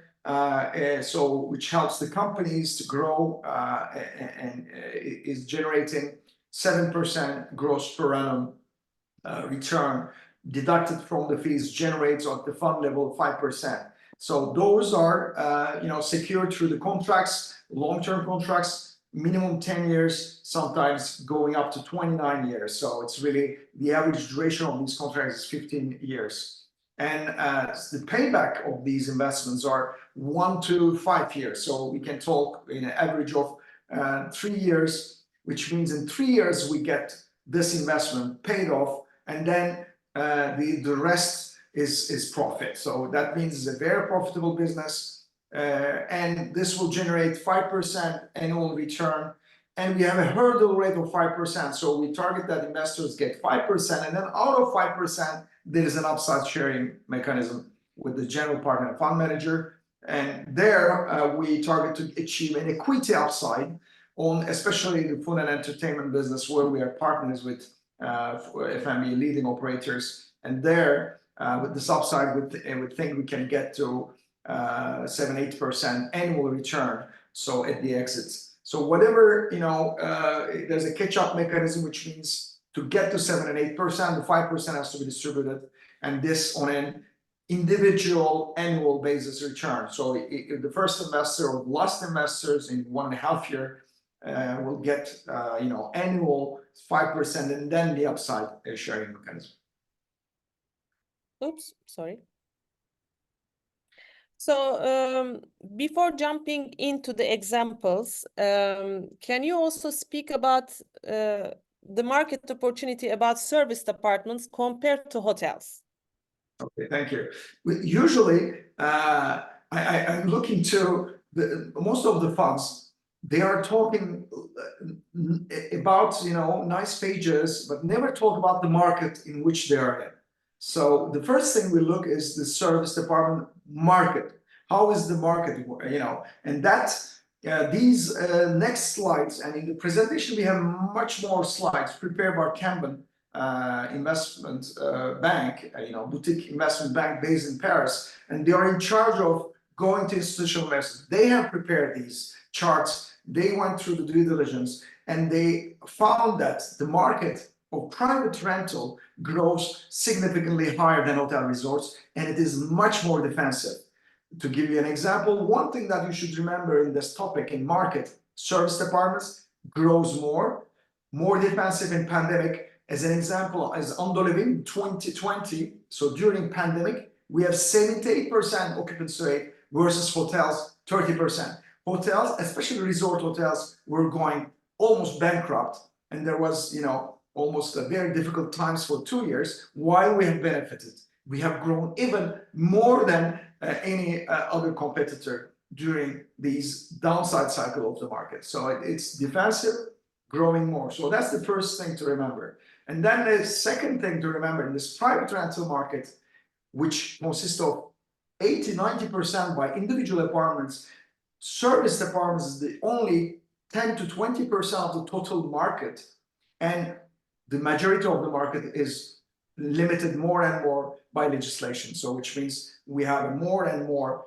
which helps the companies to grow and is generating 7% gross per annum return, deducted from the fees, generates at the fund level 5%. So those are secured through the contracts, long-term contracts, minimum 10 years, sometimes going up to 29 years. So it's really the average duration of these contracts is 15 years. And the payback of these investments are 1 to 5 years. So we can talk in an average of 3 years, which means in 3 years we get this investment paid off, and then the rest is profit. So that means it's a very profitable business. And this will generate 5% annual return and we have a hurdle rate of 5%. So we target that investors get 5%, and then out of 5%, there is an upside sharing mechanism with the general partner fund manager. And there we target to achieve an equity upside on especially the food and entertainment business, where we are partners with F&B leading operators. And there, with this upside, we think we can get to 7-8% annual return. So at the exits. So whatever, there's a catch-up mechanism, which means to get to 7 and 8%, the 5% has to be distributed, and this on an individual annual basis return. So if the first investor or last investors in 1.5 years will get annual 5%, and then the upside sharing mechanism. Oops, sorry. So before jumping into the examples, can you also speak about the market opportunity about service departments compared to hotels? Okay, thank you. Usually, I'm looking to most of the funds. They are talking about nice pages, but never talk about the market in which they are in. So the first thing we look is the service department market. How is the market? And that these next slides, and in the presentation we have much more slides prepared by Kanban investment bank, boutique investment bank based in Paris, and they are in charge of going to institutional investors. They have prepared these charts. They went through the due diligence, and they found that the market of private rental grows significantly higher than hotel resorts, and it is much more defensive. To give you an example, one thing that you should remember in this topic in market, service departments grows more defensive in pandemic. As an example, as Ando Living 2020, so during pandemic, we have 78% occupancy rate versus hotels 30%. Hotels, especially resort hotels, were going almost bankrupt, and there was almost a very difficult times for 2 years, while we have benefited. We have grown even more than any other competitor during these downside cycle of the market. So it's defensive, growing more. So that's the first thing to remember. And then the second thing to remember in this private rental market, which consists of 80-90% by individual apartments, service departments is the only 10 to 20% of the total market, and the majority of the market is limited more and more by legislation. So which means we have more and more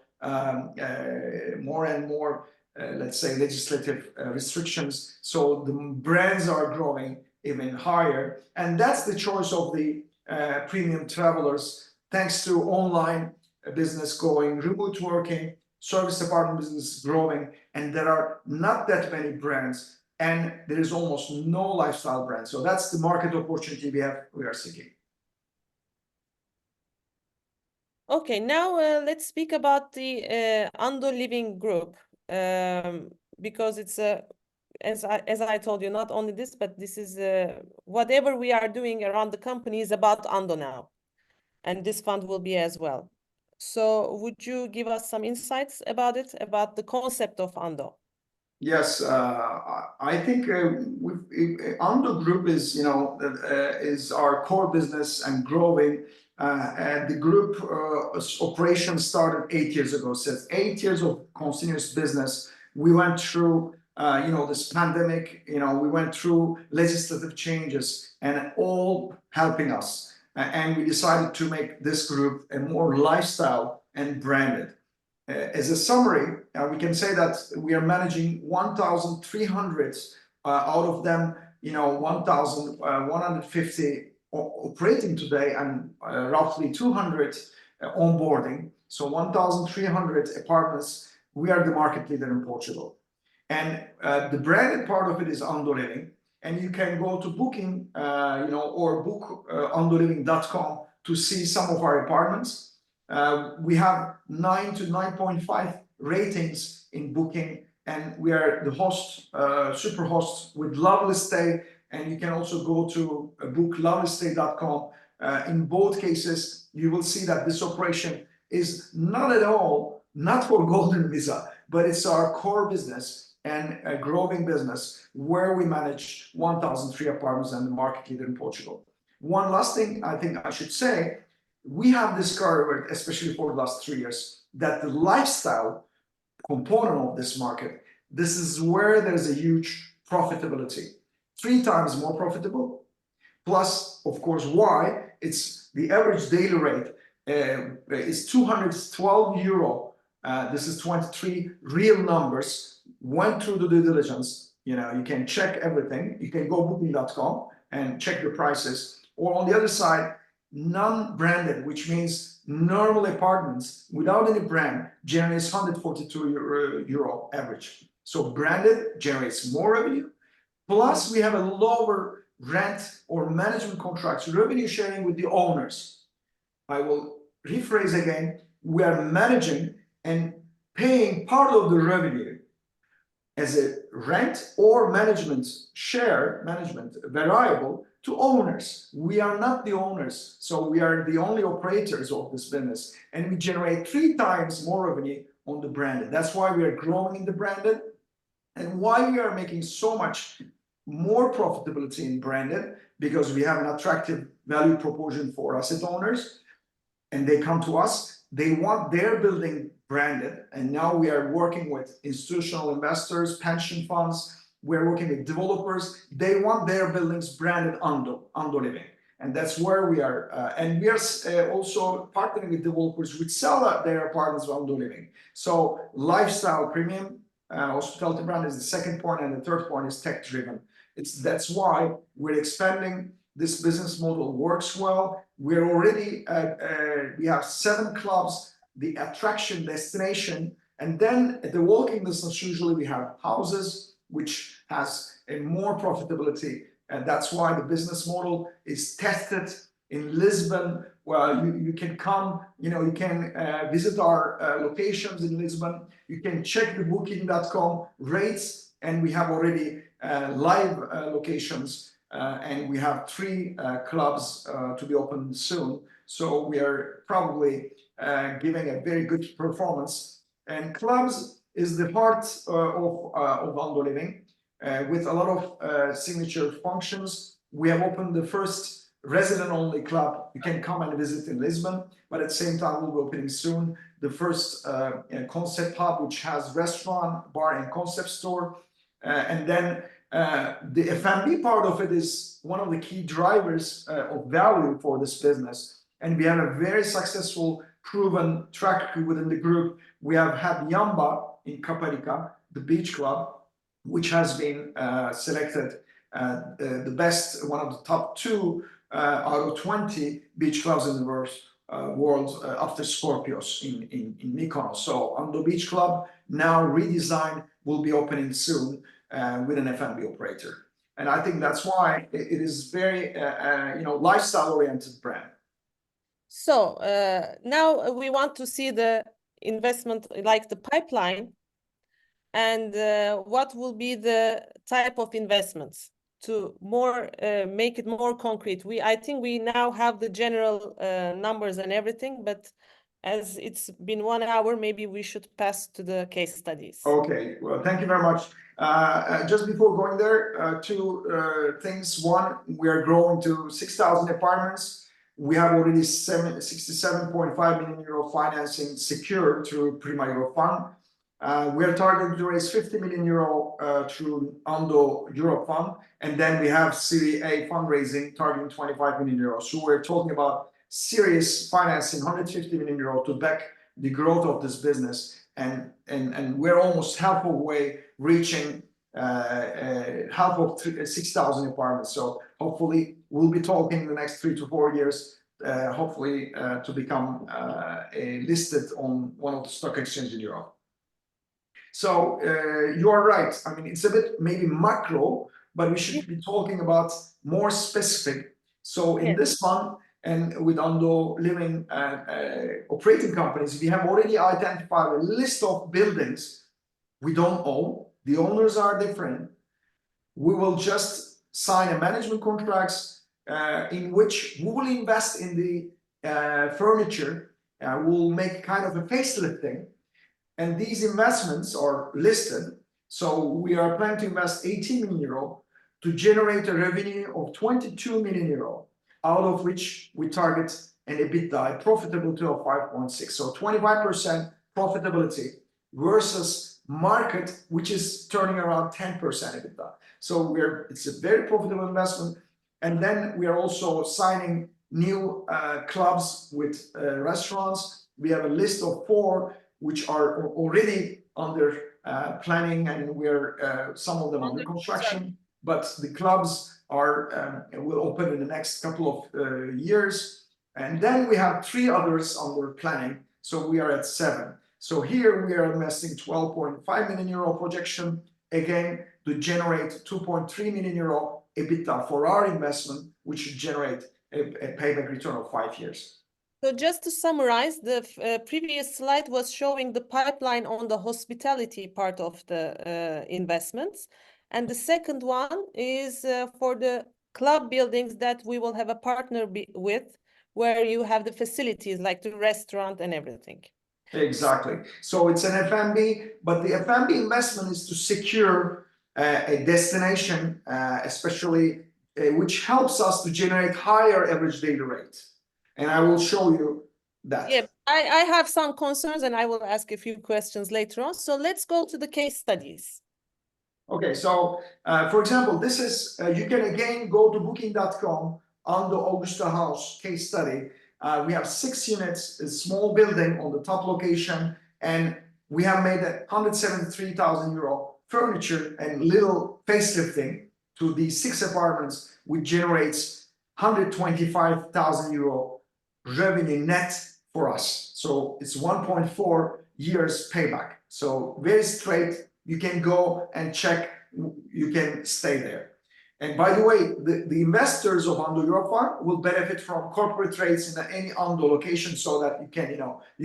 let's say legislative restrictions. So the brands are growing even higher, and that's the choice of the premium travelers, thanks to online business going, remote working, service department business growing, and there are not that many brands, and there is almost no lifestyle brand. So that's the market opportunity we are seeking. Okay, now let's speak about the Ando Living Group, because it's as I told you, not only this, but this is whatever we are doing around the company is about Ando now, and this fund will be as well. So would you give us some insights about it, about the concept of Ando? Yes, I think Ando Group is is our core business and growing. And the group operation started 8 years ago. So 8 years of continuous business. We went through this pandemic. We went through legislative changes, and all helping us. And we decided to make this group a more lifestyle and branded. As a summary, we can say that we are managing 1,300 out of them, 1,150 operating today, and roughly 200 onboarding. So 1,300 apartments. We are the market leader in Portugal, and the branded part of it is Ando Living. And you can go to booking, or book andoliving.com to see some of our apartments. We have 9 to 9.5 ratings in booking, and we are the host, super host with Lovely Stay. And you can also go to booklovelystay.com. In both cases, you will see that this operation is not at all, not for Golden Visa, but it's our core business. and a growing business where we manage 1,003 apartments and the market leader in Portugal. One last thing I think I should say, we have discovered, especially for the last 3 years, that the lifestyle component of this market, this is where there's a huge profitability, 3 times more profitable. Plus, of course, why? It's the average daily rate is 212 euro. This is 23 real numbers. Went through the due diligence. You know, you can check everything. You can go booking.com and check the prices. Or on the other side, non-branded, which means normal apartments without any brand generates 142 euro average. So branded generates more revenue. Plus, we have a lower rent or management contracts, revenue sharing with the owners. I will rephrase again. We are managing and paying part of the revenue as a rent or management share, management variable to owners. We are not the owners, so we are the only operators of this business, and we generate 3 times more revenue on the branded. That's why we are growing in the branded, and why we are making so much more profitability in branded, because we have an attractive value proposition for asset owners, and they come to us. They want their building branded, and now we are working with institutional investors, pension funds. We're working with developers. They want their buildings branded Ando Living, and that's where we are. And we are also partnering with developers which sell their apartments with Ando Living. So lifestyle premium hospitality brand is the second point, and the third point is tech driven. That's why we're expanding. This business model works well. We're already we have 7 clubs, the attraction destination, and then at the walking distance usually we have houses, which has a more profitability, and that's why the business model is tested in Lisbon. Well, you can come, you know, you can visit our locations in Lisbon. You can check the booking.com rates, and we have already live locations, and we have 3 clubs to be opened soon. So we are probably giving a very good performance. And clubs is the heart of Ando Living, with a lot of signature functions. We have opened the first resident-only club. You can come and visit in Lisbon, but at the same time we'll be opening soon the first concept hub, which has restaurant, bar, and concept store. And then the F&B part of it is one of the key drivers of value for this business. And we have a very successful, proven track record within the group. We have had Yamba in Caparica, the beach club, which has been selected the best, one of the top 2 out of 20 beach clubs in the world after Scorpios in Mykonos. So Ando Beach Club, now redesigned, will be opening soon with an F&B operator. And I think that's why it is very lifestyle-oriented brand. So now we want to see the investment, like the pipeline, and what will be the type of investments to more make it more concrete. I think we now have the general numbers and everything, but as it's been 1 hour, maybe we should pass to the case studies. Okay, well, thank you very much. Just before going there, 2 things. One, we are growing to 6,000 apartments. We have already 67.5 million euro financing secured through Prima Euro Fund. We are targeting to raise 50 million euro through Ando Europe Fund, and then we have Series A fundraising targeting 25 million euros. So we're talking about serious financing, 150 million euro to back the growth of this business, and we're almost halfway reaching half of 6,000 apartments. So hopefully we'll be talking in the next 3 to 4 years, hopefully to become listed on one of the stock exchanges in Europe. So you are right. I mean, it's a bit maybe macro, but we should be talking about more specific. So in this fund and with Ando Living operating companies, we have already identified a list of buildings we don't own. The owners are different. We will just sign a management contracts in which we will invest in the furniture. We'll make kind of a facelifting. And these investments are listed. So we are planning to invest 18 million euro to generate a revenue of 22 million euro, out of which we target an EBITDA profitability of 5.6. So 25% profitability versus market, which is turning around 10% EBITDA. So it's a very profitable investment. And then we are also signing new clubs with restaurants. We have a list of 4 which are already under planning, and we're some of them under construction. But the clubs will open in the next couple of years. And then we have 3 others under planning. So we are at 7. So here we are investing 12.5 million euro projection, again, to generate 2.3 million euro EBITDA for our investment, which should generate a payback return of 5 years. So just to summarize, the previous slide was showing the pipeline on the hospitality part of the investments. And the second one is for the club buildings that we will have a partner with, where you have the facilities like the restaurant and everything. Exactly. So it's an F&B, but the F&B investment is to secure a destination, especially which helps us to generate higher average daily rate. And I will show you that. Yeah, I have some concerns and I will ask a few questions later on. So let's go to the case studies. Okay, so for example, this is, you can again go to booking.com on the Augusta House case study. We have 6 units, a small building on the top location, and we have made 173,000 euro furniture and little facelifting to these 6 apartments, which generates 125,000 euro revenue net for us. So it's 1.4 years payback. So very straight, you can go and check, you can stay there. And by the way, the investors of Ando Eurofarm will benefit from corporate rates in any Ando location, so that you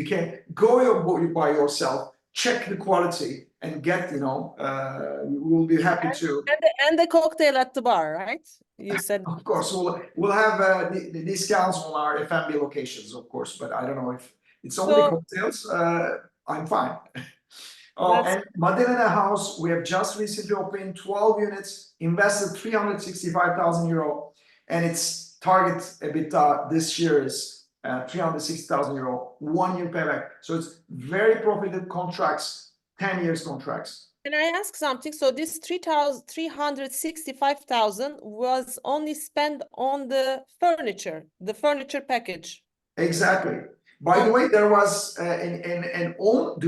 can go by yourself, check the quality, and get, we will be happy to. And the cocktail at the bar, right? You said. Of course, we'll have the discounts on our F&B locations, of course, but I don't know if it's only cocktails. I'm fine. Oh, and Madalena House, we have just recently opened 12 units, invested 365,000 euro, and its target EBITDA this year is 360,000 euro, 1 year payback. So it's very profitable contracts, 10 years contracts. Can I ask something? So this 365,000 was only spent on the furniture package. Exactly. By the way, there was the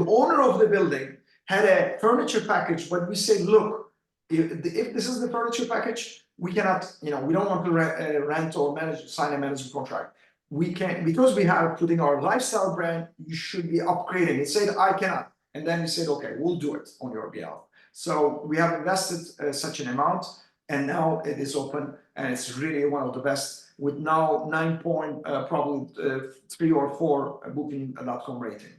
owner of the building had a furniture package, but we say, look, if this is the furniture package, we cannot, we don't want to rent or sign a management contract. We can, because we are putting our lifestyle brand, you should be upgrading. He said, I cannot. And then we said, okay, we'll do it on your behalf. So we have invested such an amount, and now it is open, and it's really one of the best, with now 9.3 or 4 booking.com rating.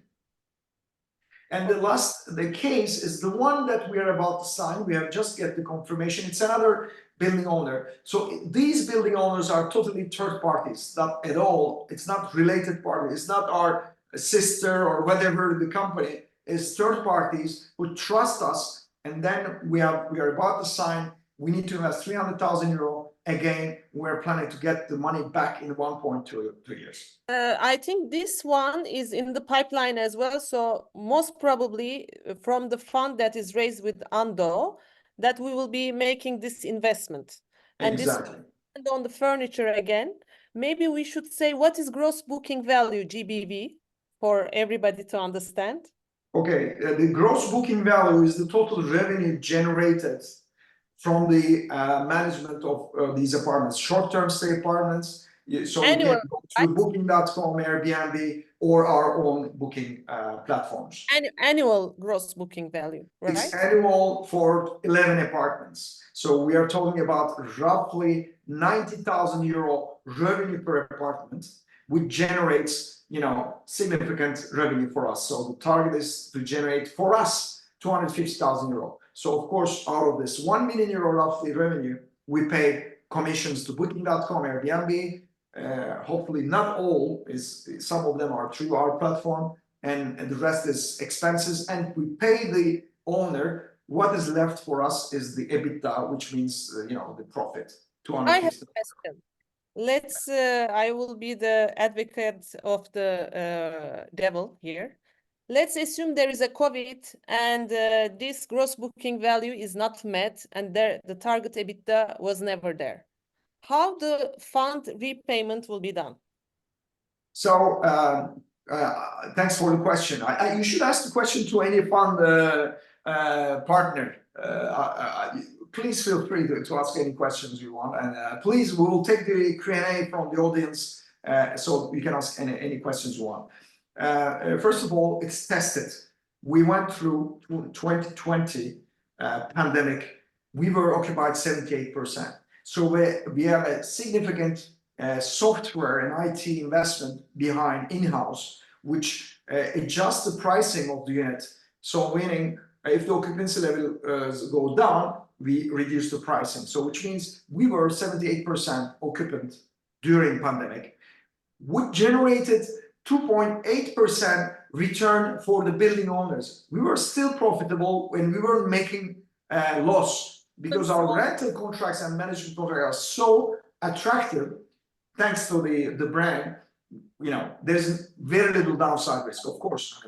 And the case is the one that we are about to sign. We have just get the confirmation. It's another building owner. So these building owners are totally third parties, not at all. It's not related party. It's not our sister or whatever the company is. Third parties who trust us. And then we are about to sign. We need to invest 300,000 euro. Again, we're planning to get the money back in 1.2 years. I think this one is in the pipeline as well. So most probably from the fund that is raised with Ando, that we will be making this investment. And exactly. This on the furniture again. Maybe we should say, what is gross booking value, GBV, for everybody to understand? Okay, the gross booking value is the total revenue generated from the management of these apartments, short-term stay apartments. So Annual, you can go to booking.com, Airbnb, or our own booking platforms. Annual gross booking value, right? It's annual for 11 apartments. So we are talking about roughly 90,000 euro revenue per apartment, which generates, significant revenue for us. So the target is to generate for us 250,000 euro. So of course, out of this 1 million euro roughly revenue, we pay commissions to booking.com, Airbnb. Hopefully not all, some of them are through our platform, and the rest is expenses. And we pay the owner what is left for us is the EBITDA, which means, you know, the profit, I have 250. a question. Let's, I will be the advocate of the devil here. Let's assume there is a COVID and this gross booking value is not met and the target EBITDA was never there. How the fund repayment will be done? So, thanks for the question. You should ask the question to any fund partner. Please feel free to ask any questions you want, and please, we will take the Q&A from the audience, so you can ask any questions you want. First of all, it's tested. We went through 2020 pandemic. We were occupied 78%. So we have a significant software and IT investment behind in-house, which adjusts the pricing of the unit. So meaning, if the occupancy level go down, we reduce the pricing. So which means we were 78% occupant during pandemic, which generated 2.8% return for the building owners. We were still profitable when we were making loss, because our rental contracts and management contracts are so attractive, thanks to the brand. You know, there's very little downside risk. Of course,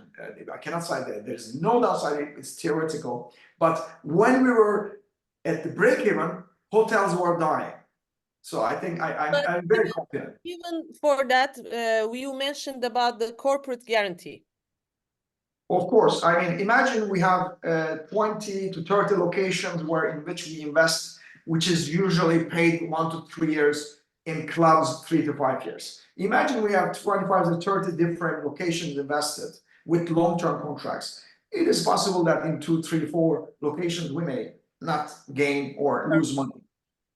I cannot say that there's no downside, it's theoretical. But when we were at the break-even, hotels were dying. So I think I'm very confident. Even for that, you mentioned about the corporate guarantee. Of course, I mean, imagine we have 20 to 30 locations in which we invest, which is usually paid 1 to 3 years, in clubs 3 to 5 years. Imagine we have 25 to 30 different locations invested with long-term contracts. It is possible that in 2, 3, 4 locations we may not gain or lose money.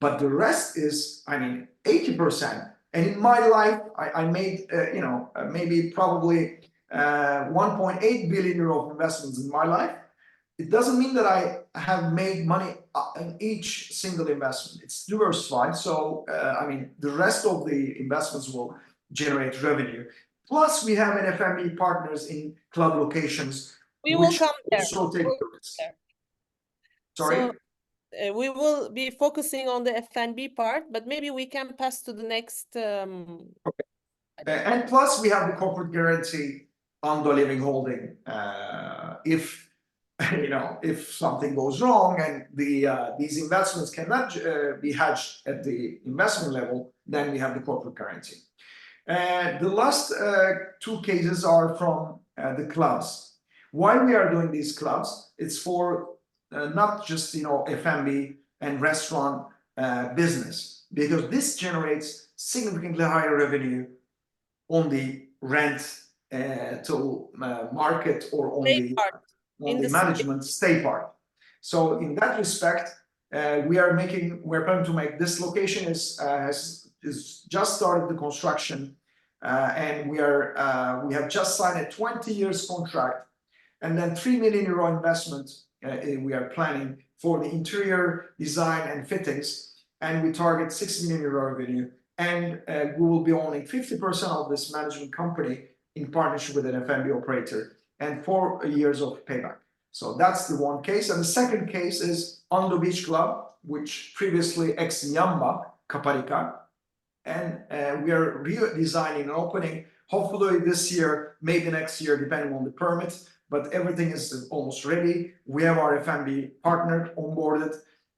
But the rest is, I mean, 80%. And in my life, I made, you know, maybe probably 1.8 billion euro of investments in my life. It doesn't mean that I have made money in each single investment. It's diversified. So, I mean, the rest of the investments will generate revenue. Plus, we have an F&B partners in club locations. We will come there. Also take the risk. Sorry? So, we will be focusing on the F&B part, but maybe we can pass to the next. Okay. And plus, we have the corporate guarantee Ando Living Holding. If you know, if something goes wrong and these investments cannot be hedged at the investment level, then we have the corporate guarantee. The last 2 cases are from the clubs. Why we are doing these clubs? It's for not just, you know, F&B and restaurant business, because this generates significantly higher revenue on the rent to market or on the management stay part. So in that respect, we're planning to make this location has just started the construction, and we have just signed a 20 years contract, and then 3 million euro investment we are planning for the interior design and fittings, and we target 6 million euro revenue, and we will be owning 50% of this management company in partnership with an F&B operator, and 4 years of payback. So that's the one case. And the second case is Ando Beach Club, which previously ex-Yamba, Caparica. And we are redesigning and opening, hopefully this year, maybe next year, depending on the permit, but everything is almost ready. We have our F&B partner onboarded,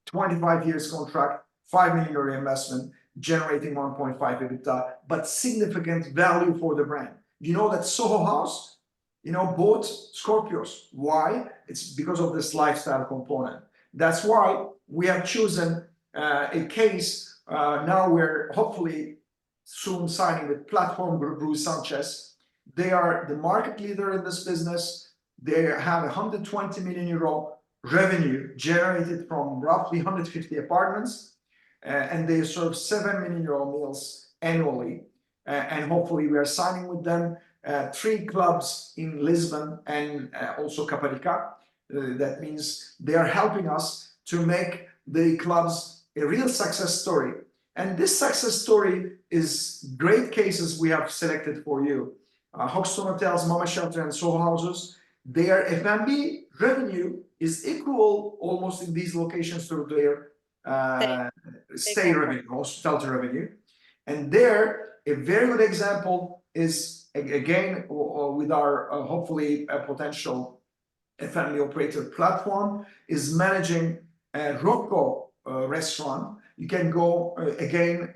25 years contract, 5 million euro investment, generating 1.5 EBITDA, but significant value for the brand. You know that Soho House, you know, bought Scorpios. Why? It's because of this lifestyle component. That's why we have chosen a case. Now we're hopefully soon signing with Platform Group Ruiz Sanchez. They are the market leader in this business. They have 120 million euro revenue generated from roughly 150 apartments, and they serve 7 million euro meals annually. And hopefully we are signing with them 3 clubs in Lisbon and also Caparica. That means they are helping us to make the clubs a real success story. And this success story is great cases we have selected for you. Hoxton Hotels, Mama Shelter, and Soho Houses. Their F&B revenue is equal almost in these locations to their stay revenue, hospitality revenue. And there, a very good example is again with our hopefully a potential family operator platform is managing a Rocco restaurant. You can go again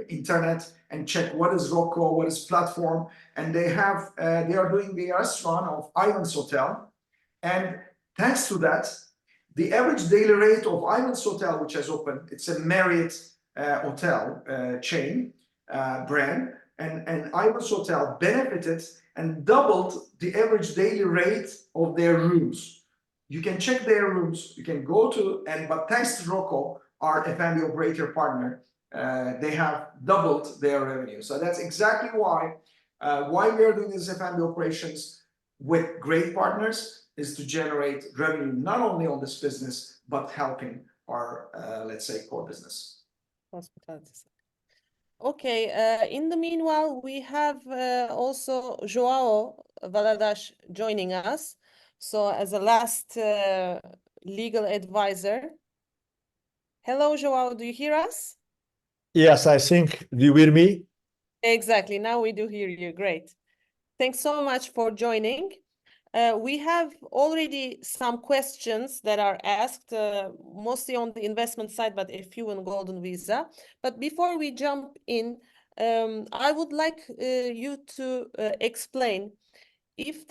internet and check what is Rocco, what is platform, and they have they are doing the restaurant of Islands Hotel, and thanks to that, the average daily rate of Islands Hotel, which has opened, it's a Marriott hotel chain brand, and Islands Hotel benefited and doubled the average daily rate of their rooms. You can check their rooms, you can go to, but thanks to Rocco, our family operator partner, they have doubled their revenue. So that's exactly why we are doing this family operations with great partners is to generate revenue not only on this business, but helping our, let's say, core business. Hospitality. Okay, in the meanwhile, we have also Joao Valadares joining us. So as a last legal advisor. Hello, Joao, do you hear us? Yes, I think. Do you hear me? Exactly, now we do hear you, great. Thanks so much for joining. We have already some questions that are asked, mostly on the investment side, but a few on Golden Visa. But before we jump in, I would like you to explain if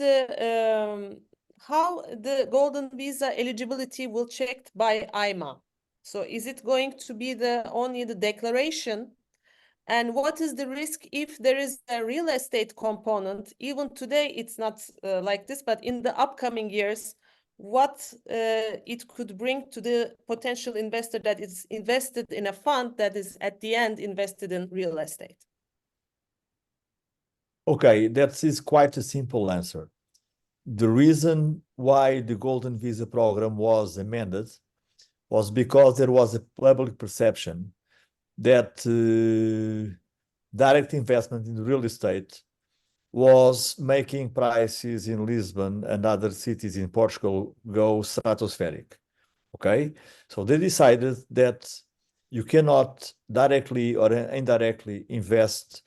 how the Golden Visa eligibility will checked by IMA. So is it going to be only the declaration? And what is the risk if there is a real estate component? Even today, it's not like this, but in the upcoming years, what it could bring to the potential investor that is invested in a fund that is at the end invested in real estate? Okay, that is quite a simple answer. The reason why the Golden Visa program was amended was because there was a public perception that direct investment in real estate was making prices in Lisbon and other cities in Portugal go stratospheric. Okay, so they decided that you cannot directly or indirectly invest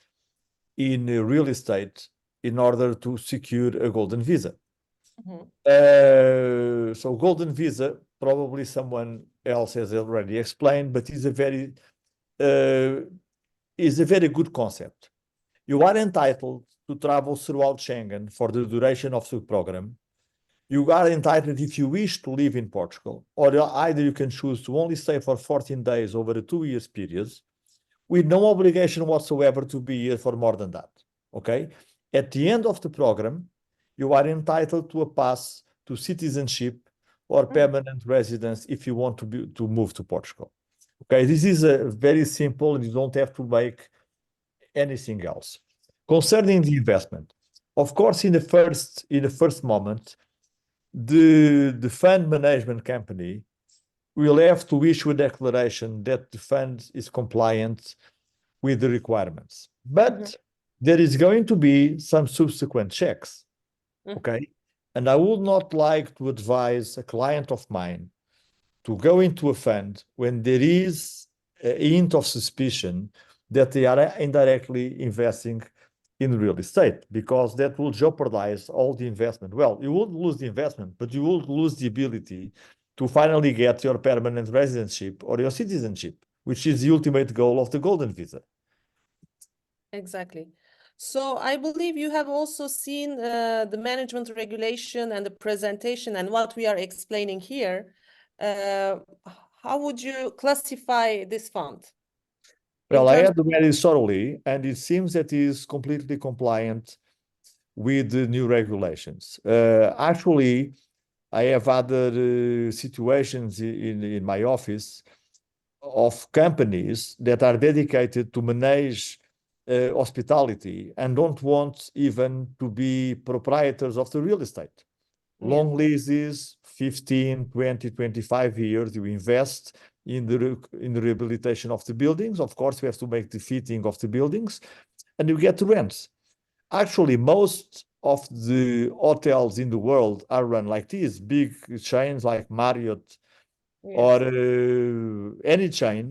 in real estate in order to secure a Golden Visa. Mm-hmm. So Golden Visa, probably someone else has already explained, but is a very good concept. You are entitled to travel throughout Schengen for the duration of the program. You are entitled, if you wish, to live in Portugal, or either you can choose to only stay for 14 days over a 2 years period, with no obligation whatsoever to be here for more than that. Okay? At the end of the program, you are entitled to a pass to citizenship or permanent residence if you want to move to Portugal. Okay, this is very simple, and you don't have to make anything else. Concerning the investment, of course, in the first moment, the fund management company will have to issue a declaration that the fund is compliant with the requirements. But there is going to be some subsequent checks. Okay, and I would not like to advise a client of mine to go into a fund when there is a hint of suspicion that they are indirectly investing in real estate, because that will jeopardize all the investment. Well, you won't lose the investment, but you will lose the ability to finally get your permanent residency or your citizenship, which is the ultimate goal of the Golden Visa. Exactly. So I believe you have also seen the management regulation and the presentation and what we are explaining here. How would you classify this fund? Well, I have read it thoroughly, and it seems that it is completely compliant with the new regulations. Actually, I have other situations in my office of companies that are dedicated to manage hospitality and don't want even to be proprietors of the real estate. Long leases, 15, 20, 25 years, you invest in the rehabilitation of the buildings. Of course, you have to make the fitting of the buildings, and you get the rents. Actually, most of the hotels in the world are run like this. Big chains like Marriott or any chain,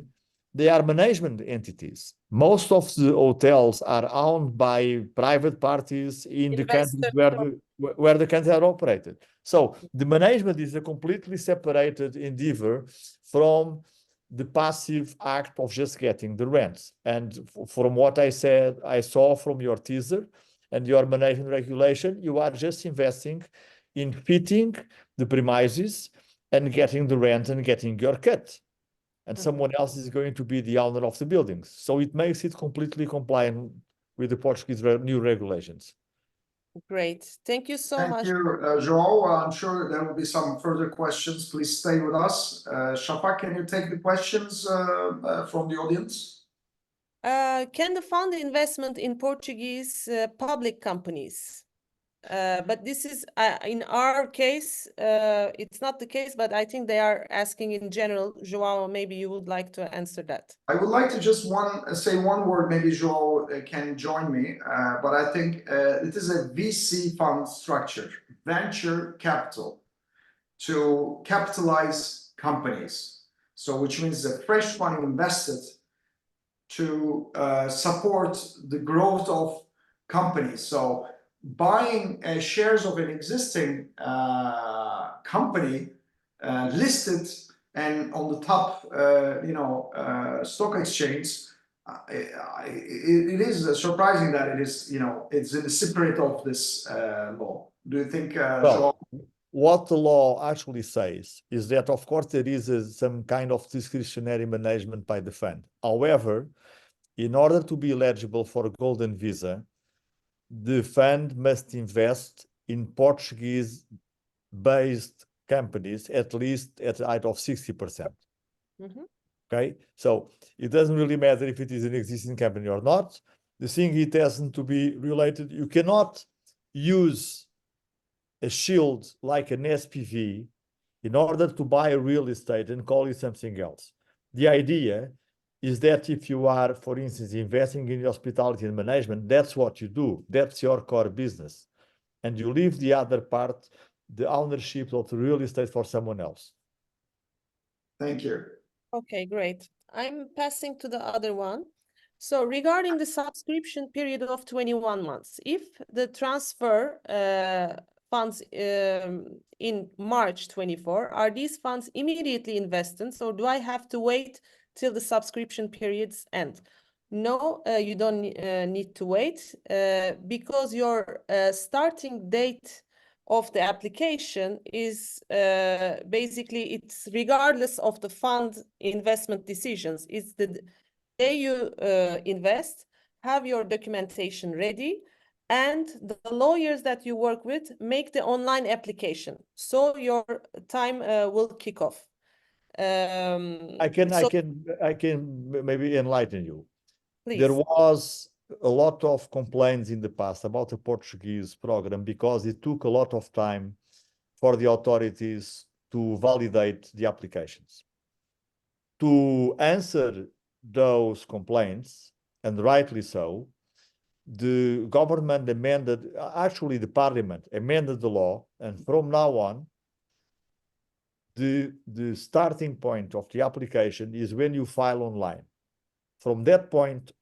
they are management entities. Most of the hotels are owned by private parties in the countries where the countries are operated. So the management is a completely separated endeavor from the passive act of just getting the rents. And from what I saw from your teaser and your management regulation, you are just investing in fitting the premises and getting the rent and getting your cut. And someone else is going to be the owner of the buildings. So it makes it completely compliant with the Portuguese new regulations. Great. Thank you so Thank much. you, João. I'm sure there will be some further questions. Please stay with us. Shafak, can you take the questions from the audience? Can the fund investment in Portuguese public companies? But this is in our case, it's not the case, but I think they are asking in general. João, maybe you would like to answer that. I would like to just say one word, maybe João can join me, but I think it is a VC fund structure, venture capital, to capitalize companies. So which means a fresh money invested to support the growth of companies. So buying shares of an existing company listed and on the top, stock exchange, it is surprising that it is, it's in the spirit of this law. Do you think, Well, what the law actually says is that, of course, there is some kind of discretionary management by the fund. However, in order to be eligible for a golden visa, the fund must invest in Portuguese-based companies at least at the height of 60%. Okay, so it doesn't really matter if it is an existing company or not. The thing, it hasn't to be related. You cannot use a shield like an SPV in order to buy real estate and call it something else. The idea is that if you are, for instance, investing in hospitality and management, that's what you do. That's your core business. And you leave the other part, the ownership of the real estate, for someone else. Thank you. Okay, great. I'm passing to the other one. So regarding the subscription period of 21 months, if the transfer funds in March 24, are these funds immediately invested? So do I have to wait till the subscription periods end? No, you don't need to wait because your starting date of the application is basically, it's regardless of the fund investment decisions. It's the day you invest, have your documentation ready, and the lawyers that you work with make the online application. So your time will kick off. I can maybe enlighten you. Please. There was a lot of complaints in the past about the Portuguese program because it took a lot of time for the authorities to validate the applications. To answer those complaints, and rightly so, the government amended, actually the parliament amended the law, and from now on, the starting point of the application is when you file online. From that point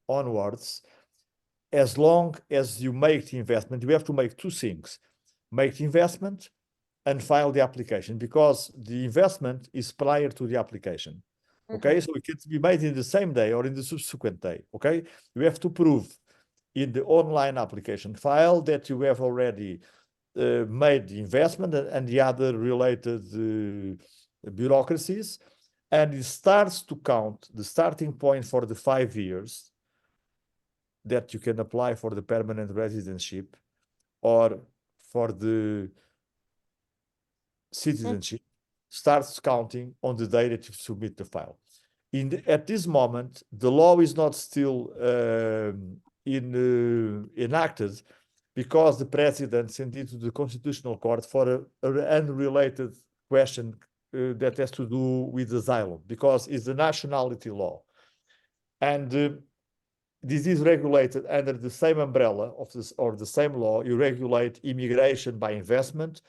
onwards, as long as you make the investment, you have to make two things: make the investment and file the application, because the investment is prior to the application. Okay, so it can be made in the same day or in the subsequent day. Okay, you have to prove in the online application file that you have already made the investment and the other related bureaucracies, and it starts to count the starting point for the 5 years that you can apply for the permanent residency or for the citizenship, starts counting on the day that you submit the file. At this moment, the law is not still enacted because the president sent it to the Constitutional Court for an unrelated question that has to do with asylum, because it's a nationality law. And this is regulated under the same umbrella of this or the same law. You regulate immigration by investment,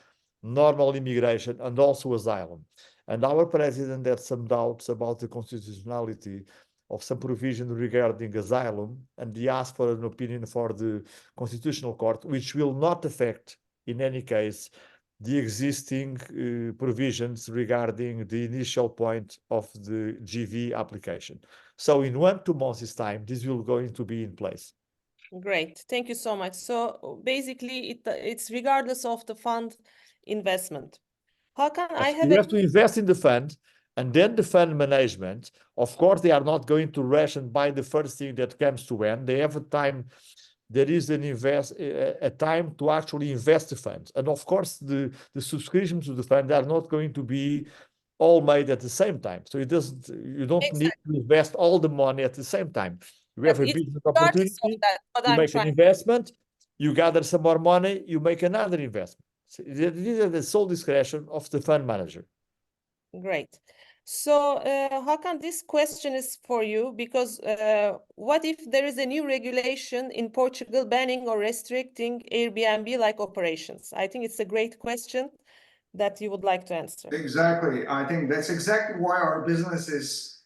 normal immigration, and also asylum. And our president had some doubts about the constitutionality of some provision regarding asylum, and he asked for an opinion for the Constitutional Court, which will not affect, in any case, the existing provisions regarding the initial point of the GV application. So in 1-2 months' time, this will going to be in place. Great, thank you so much. So basically, it's regardless of the fund investment. Hakan, I have You have to invest in the fund, and then the fund management. Of course, they are not going to rush and buy the first thing that comes to end. They have a time. There is a time to actually invest the funds, and of course, the subscriptions to the fund are not going to be all made at the same time. So you don't need to invest all the money at the same time. You have a business opportunity, you make an investment, you gather some more money, you make another investment. So these are the sole discretion of the fund manager. Great. So, Hakan, this question is for you because what if there is a new regulation in Portugal banning or restricting Airbnb-like operations? I think it's a great question that you would like to answer. Exactly. I think that's exactly why our business is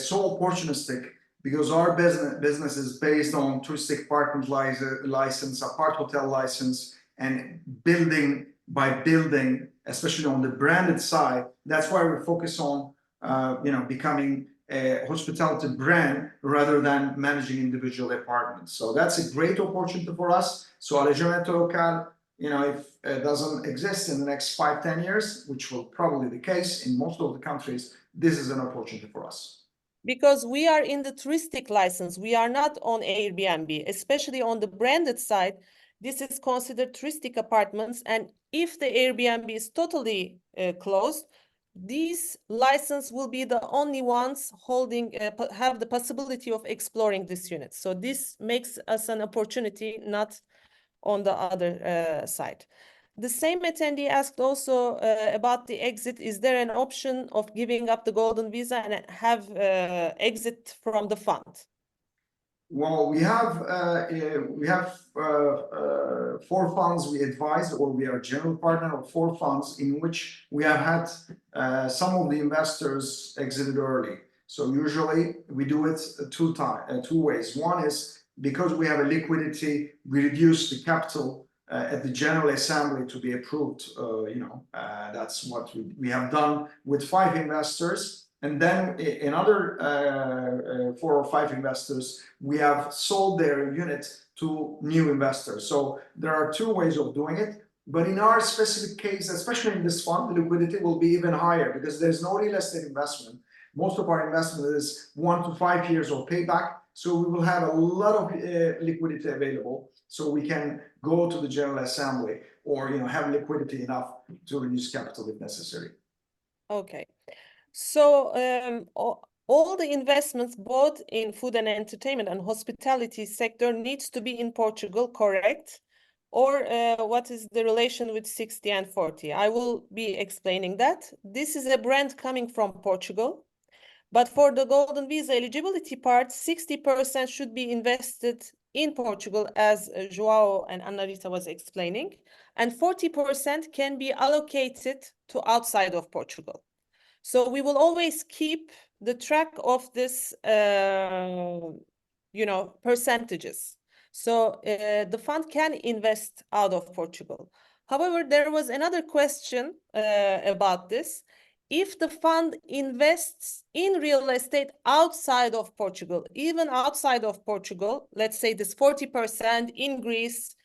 so opportunistic, because our business is based on touristic apartment license, apart hotel license, and building by building, especially on the branded side. That's why we focus on becoming a hospitality brand rather than managing individual apartments. So that's a great opportunity for us. So alojamento local, if it doesn't exist in the next 5-10 years, which will probably be the case in most of the countries, this is an opportunity for us. Because we are in the touristic license, we are not on Airbnb, especially on the branded side. This is considered touristic apartments, and if the Airbnb is totally closed, these license will be the only ones holding have the possibility of exploring this unit. So this makes us an opportunity, not on the other side. The same attendee asked also about the exit. Is there an option of giving up the golden visa and have exit from the fund? Well, we have 4 funds we advise, or we are general partner of 4 funds in which we have had some of the investors exited early. So usually we do it two ways. One is because we have a liquidity, we reduce the capital at the General Assembly to be approved. That's what we have done with 5 investors. And then another 4 or 5 investors, we have sold their unit to new investors. So there are 2 ways of doing it. But in our specific case, especially in this fund, the liquidity will be even higher because there's no real estate investment. Most of our investment is 1 to 5 years of payback. So we will have a lot of liquidity available. So we can go to the General Assembly or have liquidity enough to reduce capital if necessary. Okay. So all the investments, both in food and entertainment and hospitality sector, needs to be in Portugal, correct? Or what is the relation with 60 and 40? I will be explaining that. This is a brand coming from Portugal. But for the golden visa eligibility part, 60% should be invested in Portugal, as João and Ana Rita was explaining, and 40% can be allocated to outside of Portugal. So we will always keep the track of this, percentages. So the fund can invest out of Portugal. However, there was another question about this. If the fund invests in real estate outside of Portugal, even outside of Portugal, let's say this 40% in Greece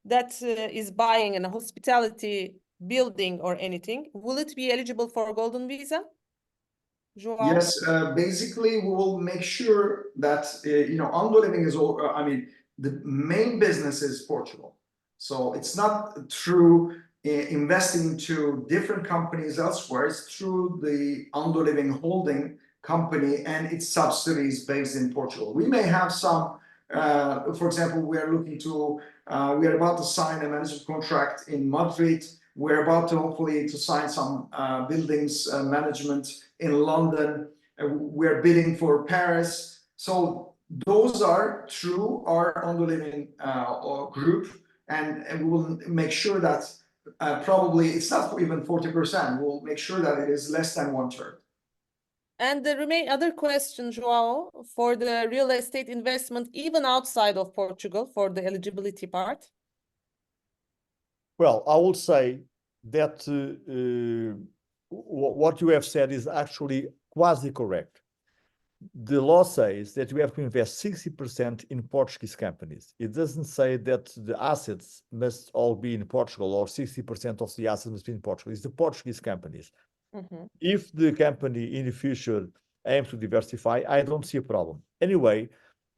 that is buying a hospitality building or anything, will it be eligible for a golden visa? João? Yes, basically we will make sure that Ando Living is the main business is Portugal. So it's not through investing into different companies elsewhere. It's through the Ando Living holding company and its subsidiaries based in Portugal. We may have some, for example, we are about to sign a management contract in Madrid. We're about to hopefully sign some buildings management in London. We're bidding for Paris. So those are through our Ando Living group, and we will make sure that probably it's not even 40%. We'll make sure that it is less than 1/3. And the other question, Joao, for the real estate investment, even outside of Portugal, for the eligibility part? Well, I would say that what you have said is actually quasi correct. The law says that you have to invest 60% in Portuguese companies. It doesn't say that the assets must all be in Portugal or 60% of the assets must be in Portugal. It's the Portuguese companies. Mhm. If the company in the future aims to diversify, I don't see a problem. Anyway,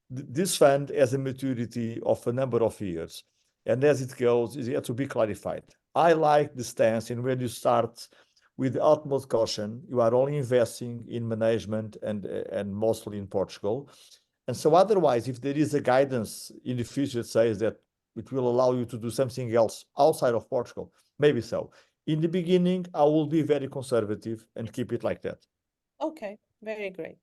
this fund has a maturity of a number of years, and as it goes, it has to be clarified. I like the stance in when you start with the utmost caution, you are only investing in management and mostly in Portugal. And so otherwise, if there is a guidance in the future that says that it will allow you to do something else outside of Portugal, maybe so. In the beginning, I will be very conservative and keep it like that. Okay, very great.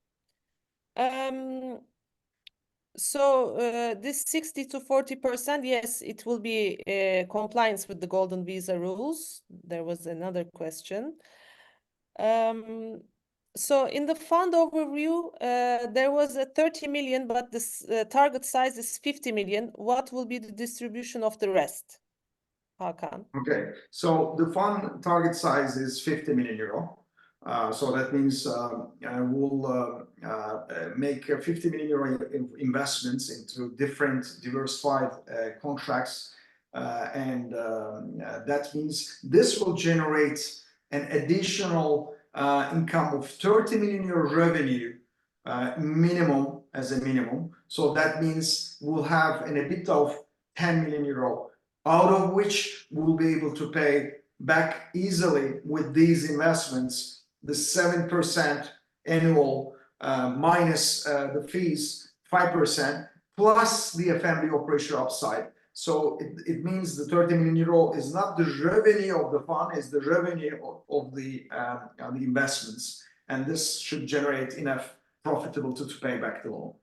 So this 60 to 40%, yes, it will be compliance with the golden visa rules. There was another question. So in the fund overview, there was a 30 million, but this target size is 50 million. What will be the distribution of the rest, Hakan? Okay, so the fund target size is 50 million euro. So that means we'll make 50 million euro investments into different diversified contracts. And that means this will generate an additional income of 30 million euro revenue minimum as a minimum. So that means we'll have an EBITDA of 10 million euro, out of which we'll be able to pay back easily with these investments the 7% annual minus the fees, 5%, plus the FMB operation upside. So it means the 30 million euro is not the revenue of the fund, it's the revenue of the investments. And this should generate enough profitable to pay back the loan.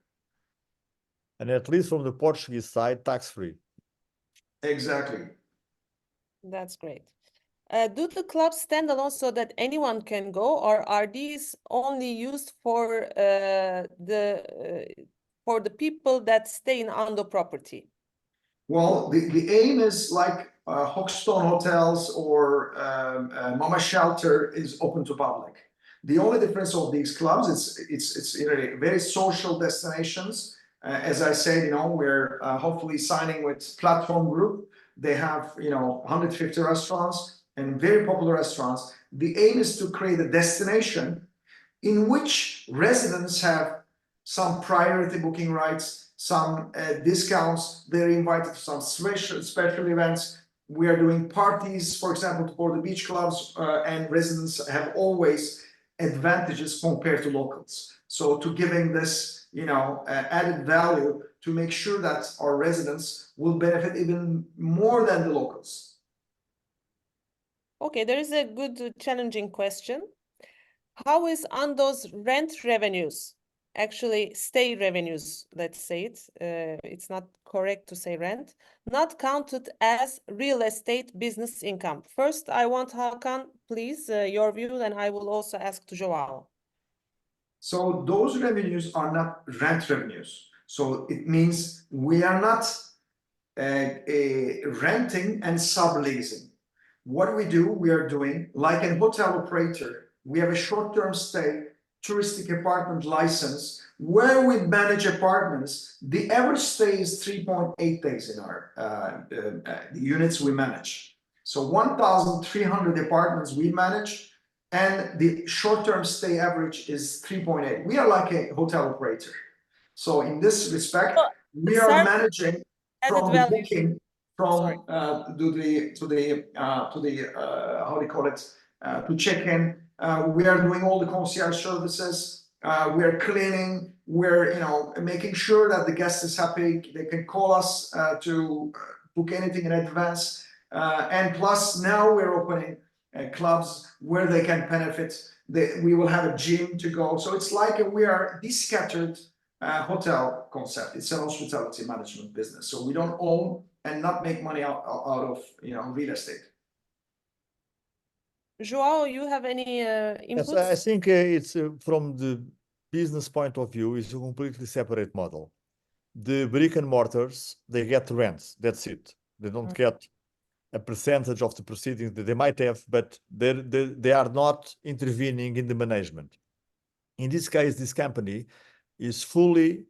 And at least from the Portuguese side, tax-free. Exactly. That's great. Do the clubs stand alone so that anyone can go, or are these only used for the people that stay in Ando property? Well, the aim is like Hoxton hotels or Mama Shelter is open to public. The only difference of these clubs, it's very social destinations. As I said, we're hopefully signing with Platform Group. They have 150 restaurants and very popular restaurants. The aim is to create a destination in which residents have some priority booking rights, some discounts. They're invited to some special events. We are doing parties, for example, for the beach clubs, and residents have always advantages compared to locals. So to giving this, added value to make sure that our residents will benefit even more than the locals. Okay, there is a good challenging question. How is Ando's rent revenues, actually stay revenues, let's say it, it's not correct to say rent, not counted as real estate business income? First, I want Hakan, please, your view, and I will also ask to Joao. So those revenues are not rent revenues. So it means we are not renting and subleasing. What we are doing, like a hotel operator, we have a short-term stay touristic apartment license where we manage apartments. The average stay is 3.8 days in our the units we manage. So 1,300 apartments we manage, and the short-term stay average is 3.8. We are like a hotel operator. So in this respect, we are managing from the booking, from how do you call it, to check in. We are doing all the concierge services. We are cleaning. We're making sure that the guest is happy. They can call us to book anything in advance. And plus now we're opening clubs where they can benefit. We will have a gym to go. So it's like we are descattered hotel concept. It's an hospitality management business. So we don't own and not make money out of real estate. Joao, you have any Yes, inputs? I think it's from the business point of view, it's a completely separate model. The brick and mortars, they get rents. That's it. They don't get a percentage of the proceedings that they might have, but they are not intervening in the management. In this case, this company is fully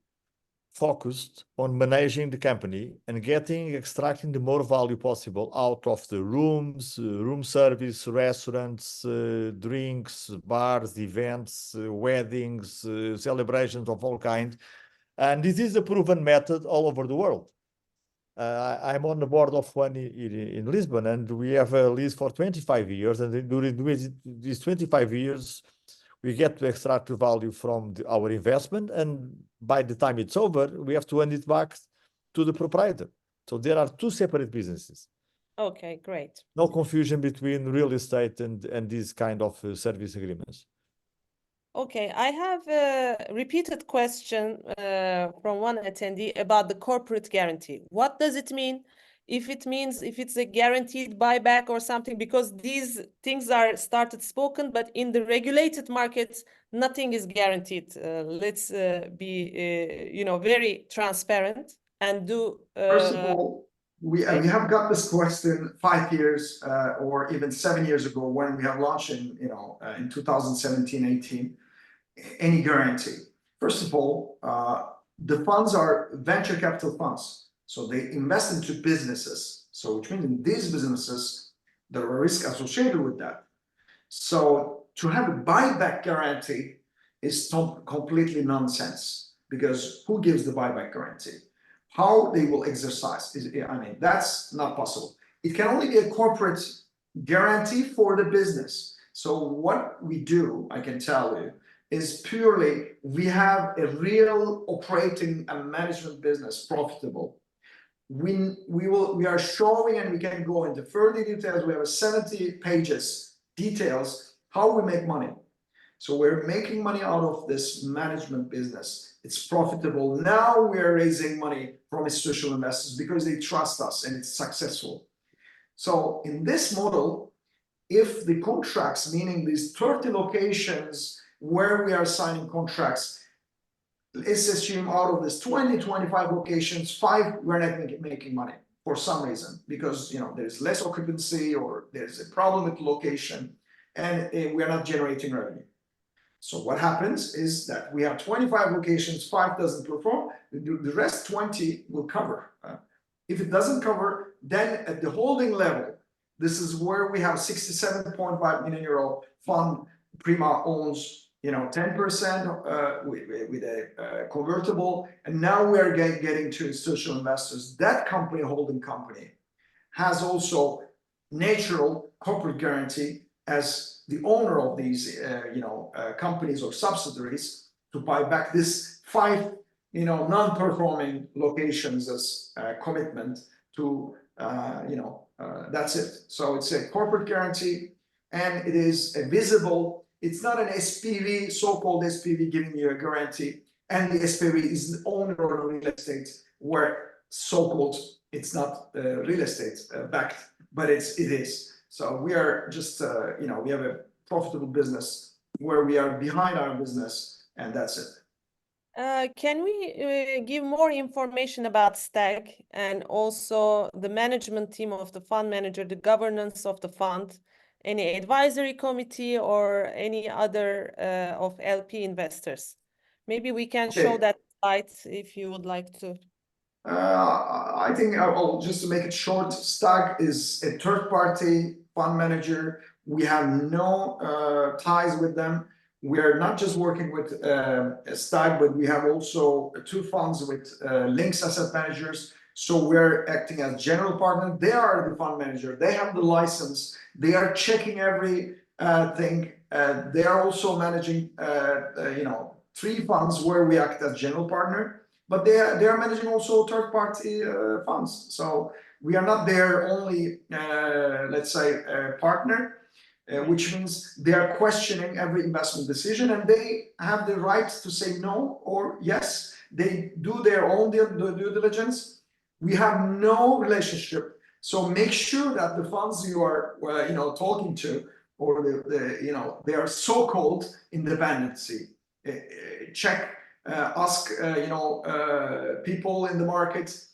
focused on managing the company and extracting the more value possible out of the rooms, room service, restaurants, drinks, bars, events, weddings, celebrations of all kinds. And this is a proven method all over the world. I'm on the board of one in Lisbon, and we have a lease for 25 years. And during these 25 years, we get to extract the value from our investment. And by the time it's over, we have to hand it back to the proprietor. So there are two separate businesses. Okay, great. No confusion between real estate and these kind of service agreements. Okay, I have a repeated question from one attendee about the corporate guarantee. What does it mean? If it's a guaranteed buyback or something, because these things are spoken, but in the regulated markets, nothing is guaranteed. Let's be, very transparent and do. First of all, we have got this question 5 years or even 7 years ago when we have launched in 2017-18. Any guarantee. First of all, the funds are venture capital funds, so they invest into businesses. So which means in these businesses, there are risks associated with that. So to have a buyback guarantee is completely nonsense, because who gives the buyback guarantee? How they will exercise? That's not possible. It can only be a corporate guarantee for the business. So what we do, I can tell you, is purely we have a real operating and management business, profitable. We are showing, and we can go into further details. We have 70 pages details how we make money. So we're making money out of this management business. It's profitable. Now we're raising money from institutional investors because they trust us and it's successful. So in this model, if the contracts, meaning these 30 locations where we are signing contracts, let's assume out of this 20-25 locations, 5 we're not making money for some reason, because there's less occupancy or there's a problem with the location and we are not generating revenue. So what happens is that we have 25 locations, 5 doesn't perform, the rest 20 will cover. If it doesn't cover, then at the holding level, this is where we have 67.5 million euro fund. Prima owns 10% with a convertible, and now we are getting to institutional investors. That company, holding company, has also natural corporate guarantee as the owner of these companies or subsidiaries to buy back this 5 non-performing locations as commitment to that's it. So it's a corporate guarantee, and it is a visible. It's not an SPV, so-called SPV, giving you a guarantee, and the SPV is the owner of real estate, where so-called it's not real estate backed, but it is. So we are just we have a profitable business where we are behind our business, and that's it. Can we give more information about STAG and also the management team of the fund manager, the governance of the fund? Any advisory committee or any other of LP investors? Maybe we can show that slide if you would like to. I think just to make it short, STAG is a third-party fund manager. We have no ties with them. We are not just working with STAG, but we have also 2 funds with Lynx Asset Managers. So we're acting as general partner. They are the fund manager. They have the license. They are checking every thing. They are also managing 3 funds where we act as general partner, but they are managing also third-party funds. So we are not their only, let's say, partner, which means they are questioning every investment decision, and they have the right to say no or yes, They do their own due diligence. We have no relationship. So make sure that the funds you are, talking to, or they are so-called independency. Check, ask, people in the market,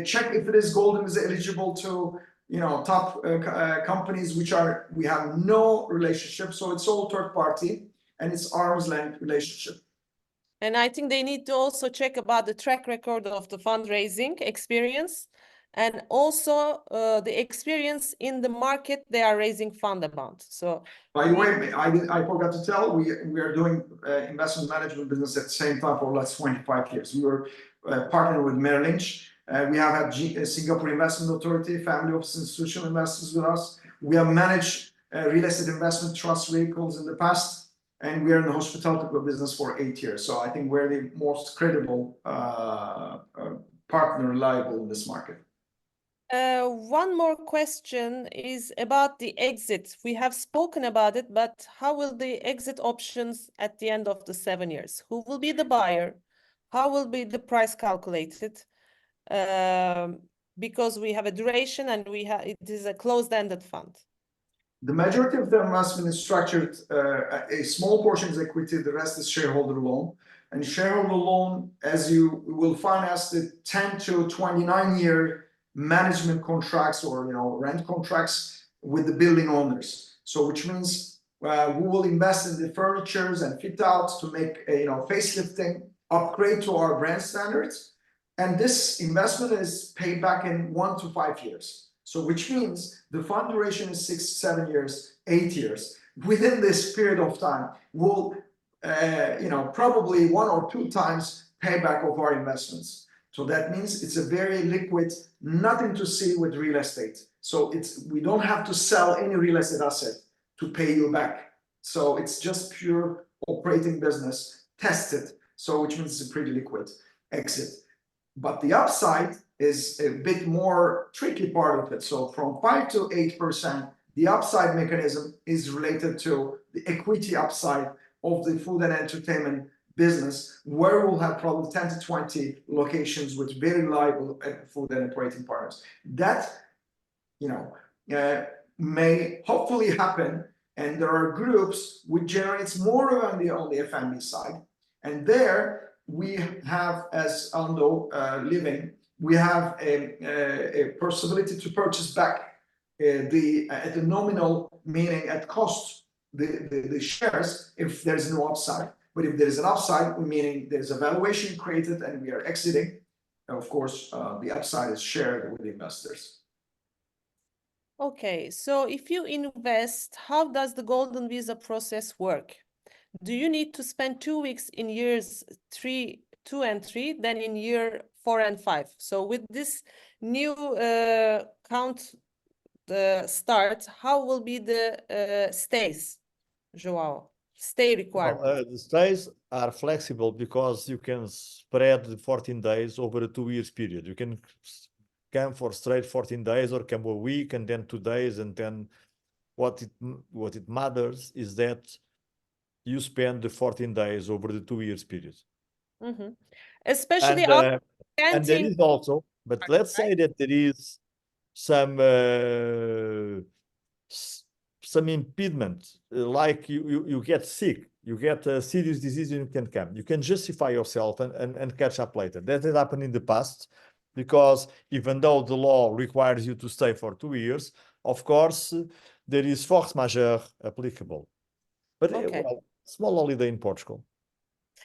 check if it is Golden is eligible to, top companies we have no relationship. So it's all third party and it's arm's length relationship. And I think they need to also check about the track record of the fundraising experience and also the experience in the market they are raising fund about. So by the way, I forgot to tell, we are doing investment management business at the same time for the last 25 years. We were partnered with Merrill Lynch. We have had Singapore Investment Authority, family office institutional investors with us. We have managed real estate investment trust vehicles in the past. And we are in the hospitality business for 8 years. So I think we're the most credible partner, reliable in this market. One more question is about the exit. We have spoken about it, but how will the exit options at the end of the 7 years? Who will be the buyer? How will be the price calculated? Because we have a duration and it is a closed-ended fund. The majority of the investment is structured, a small portion is equity, the rest is shareholder loan. And shareholder loan, as you will finance the 10 to 29-year management contracts or rent contracts with the building owners. So which means we will invest in the furnitures and fit outs to make facelifting, upgrade to our brand standards. And this investment is paid back in 1 to 5 years. So which means the fund duration is 6, 7 years, 8 years. Within this period of time, we'll, probably 1 or 2 times payback of our investments. So that means it's a very liquid, nothing to see with real estate. So we don't have to sell any real estate asset to pay you back. So it's just pure operating business, tested. So which means it's a pretty liquid exit. But the upside is a bit more tricky part of it. So from 5 to 8%, the upside mechanism is related to the equity upside of the food and entertainment business, where we'll have probably 10 to 20 locations with very reliable food and operating partners. That, may hopefully happen. And there are groups which generates more revenue on the F&B side. And there we have, as Ando Living, we have a possibility to purchase back at the nominal, meaning at cost, the shares if there's no upside. But if there is an upside, meaning there's a valuation created and we are exiting, of course, the upside is shared with the investors. Okay, so if you invest, how does the Golden Visa process work? Do you need to spend 2 weeks in years 2 and 3, then in year 4 and 5? So with this new count start, how will be the stays, João? Stay requirement. Well, the stays are flexible because you can spread the 14 days over a 2 years period. You can come for straight 14 days or come a week and then 2 days, and then what it matters is that you spend the 14 days over the 2 years period. Mm-hmm. Especially and there is also, but let's say that there is some impediment, like you get sick, you get a serious disease, and you can come. You can justify yourself and catch up later. That has happened in the past, because even though the law requires you to stay for 2 years, of course, there is force majeure applicable. But well, small holiday in Portugal,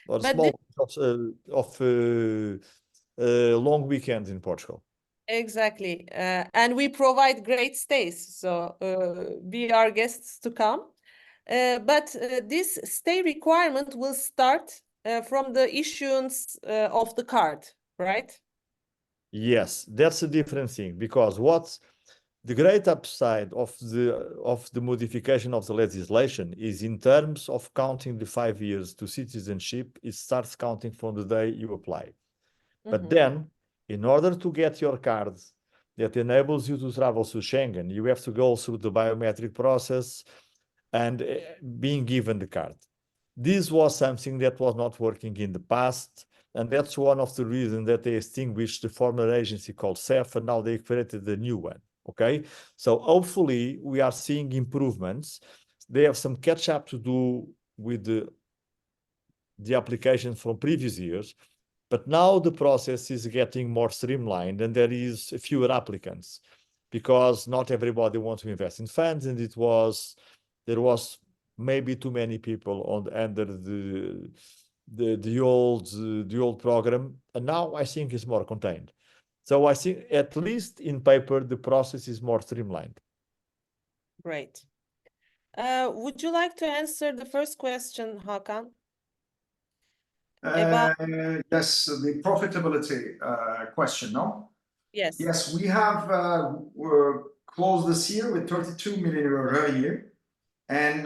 or but small long weekends in Portugal. Exactly. And we provide great stays, so be our guests to come. But this stay requirement will start from the issuance of the card, right? Yes, that's a different thing, because what's the great upside of the modification of the legislation is in terms of counting the 5 years to citizenship. It starts counting from the day you apply. But then, in order to get your card that enables you to travel through Schengen, you have to go through the biometric process and being given the card. This was something that was not working in the past, And that's one of the reasons that they extinguished the former agency called CEF, and now they created a new one. Okay, so hopefully we are seeing improvements. They have some catch up to do with the application from previous years, but now the process is getting more streamlined and there is fewer applicants because not everybody wants to invest in funds, and there was maybe too many people under the old program, and now I think it's more contained. So I think at least in paper the process is more streamlined. Great. Would you like to answer the first question, Hakan? About Yes, the profitability question, no? yes. Yes, we have closed this year with 32 million euro revenue. And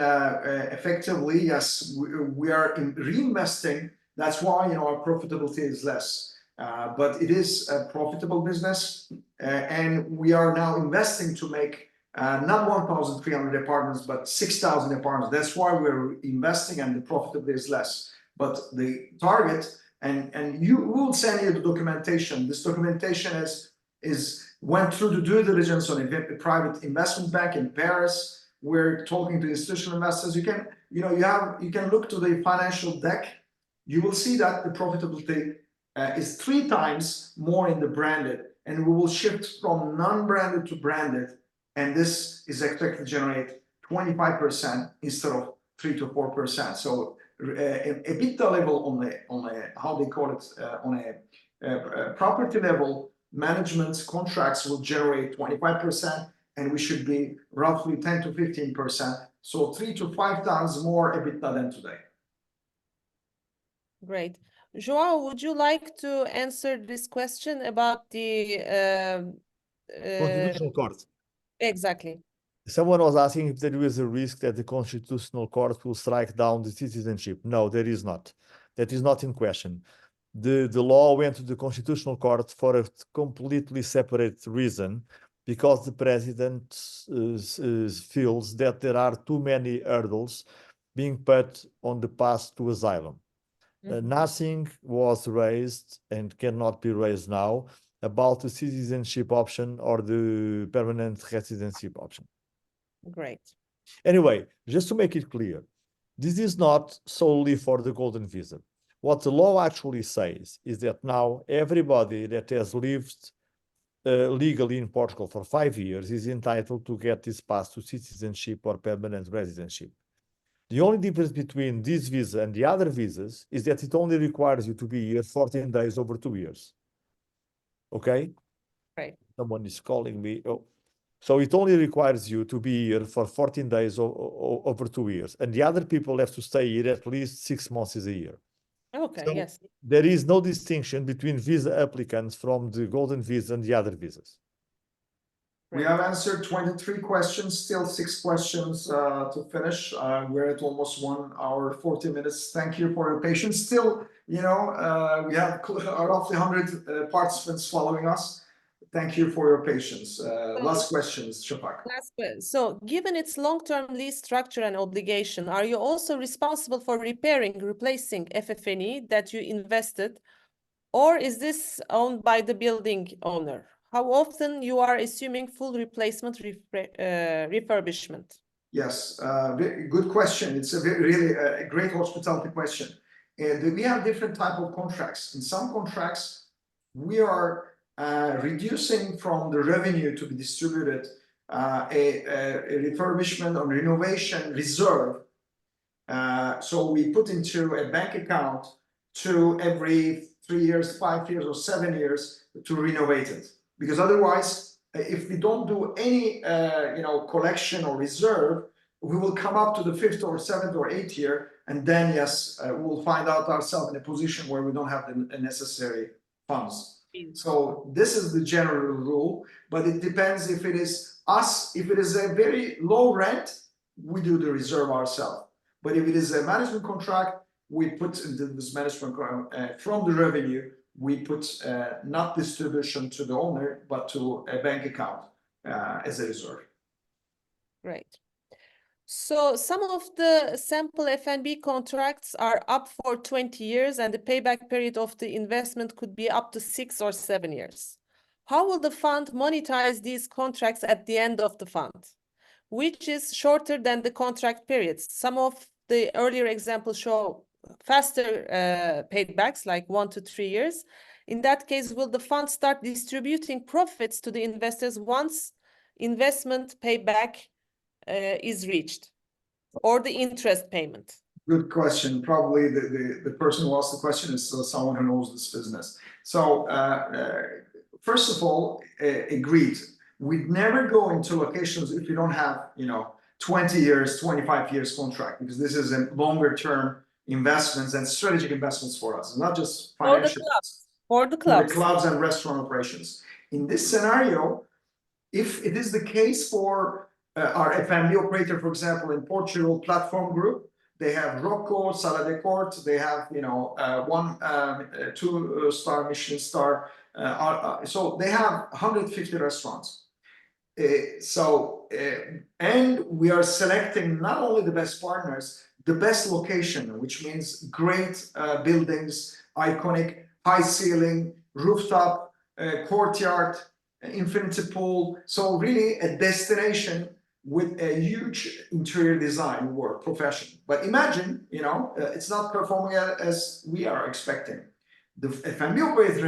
effectively, yes, we are reinvesting. That's why, our profitability is less. But it is a profitable business. And we are now investing to make not 1,300 apartments, but 6,000 apartments. That's why we're investing and the profitability is less. But the target, and we will send you the documentation. This documentation went through the due diligence on a private investment bank in Paris. We're talking to institutional investors. You can look to the financial deck. You will see that the profitability is 3 times more in the branded, and we will shift from non-branded to branded. And this is expected to generate 25% instead of 3 to 4%. So EBITDA level on a how they call it on a property level, management contracts will generate 25. And we should be roughly 10 to 15%, so 3 to 5 times more EBITDA than today. Great. Joao, would you like to answer this question about the Constitutional Court. exactly? Someone was asking if there is a risk that the Constitutional Court will strike down the citizenship. No, there is not. That is not in question. The law went to the Constitutional Court for a completely separate reason, because the president feels that there are too many hurdles being put on the path to asylum. Nothing was raised and cannot be raised now about the citizenship option or the permanent residency option. Great. Anyway, just to make it clear, this is not solely for the golden visa. What the law actually says is that now everybody that has lived legally in Portugal for 5 years is entitled to get this path to citizenship or permanent residency. The only difference between this visa and the other visas is that it only requires you to be here 14 days over 2 years. Okay? Right. Someone is calling me. Oh. So it only requires you to be here for 14 days over 2 years. And the other people have to stay here at least 6 months a year. Okay, So yes. there is no distinction between visa applicants from the golden visa and the other visas. We have answered 23 questions, still 6 questions to finish. We're at almost 1 hour, 40 minutes. Thank you for your patience. Still, we have roughly 100 participants following us. Thank you for your patience. Last questions, Shafak. Last question. So, given its long-term lease structure and obligation, are you also responsible for repairing, replacing FF&E that you invested, or is this owned by the building owner? How often you are assuming full replacement refurbishment? Yes, good question. It's really a great hospitality question. And we have different type of contracts. In some contracts, we are reducing from the revenue to be distributed a refurbishment or renovation reserve. So we put into a bank account to every 3 years, 5 years, or 7 years to renovate it. Because otherwise, if we don't do any collection or reserve, we will come up to the 5th or 7th or 8th year, and then yes, we'll find out ourselves in a position where we don't have the necessary funds. So this is the general rule, but it depends if it is us. If it is a very low rent, we do the reserve ourselves. But if it is a management contract, we put this management from the revenue. We put not distribution to the owner, but to a bank account as a reserve. Great. So some of the sample F&B contracts are up for 20 years and the payback period of the investment could be up to 6 or 7 years. How will the fund monetize these contracts at the end of the fund, which is shorter than the contract periods? Some of the earlier examples show faster paybacks, like 1 to 3 years. In that case, will the fund start distributing profits to the investors once investment payback is reached, or the interest payment? Good question. Probably the person who asked the question is someone who knows this business. So first of all, agreed. We'd never go into locations if you don't have, 20 years, 25 years contract, because this is a longer term investments and strategic investments for us, not just financial. For the For clubs. the clubs and restaurant operations. In this scenario, if it is the case for our F&B operator, for example, in Portugal, Platform Group, they have Rocco, Sala de Corte, they have, 2-star Michelin star. So they have 150 restaurants. And we are selecting not only the best partners, the best location, which means great buildings, iconic, high ceiling, rooftop, courtyard, infinity pool. So really a destination with a huge interior design work profession. But imagine, it's not performing as we are expecting. The F&B operator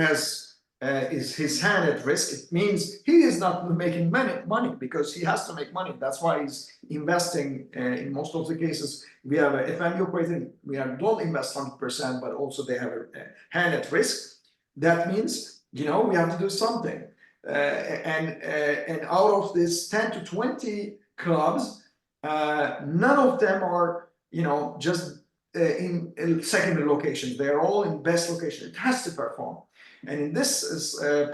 is his hand at risk. It means he is not making money because he has to make money. That's why he's investing. In most of the cases, we have a F&B operator. We don't invest 100%, but also they have a hand at risk. That means we have to do something. And out of this 10 to 20 clubs, none of them are just in secondary locations. They are all in best location. It has to perform. And in this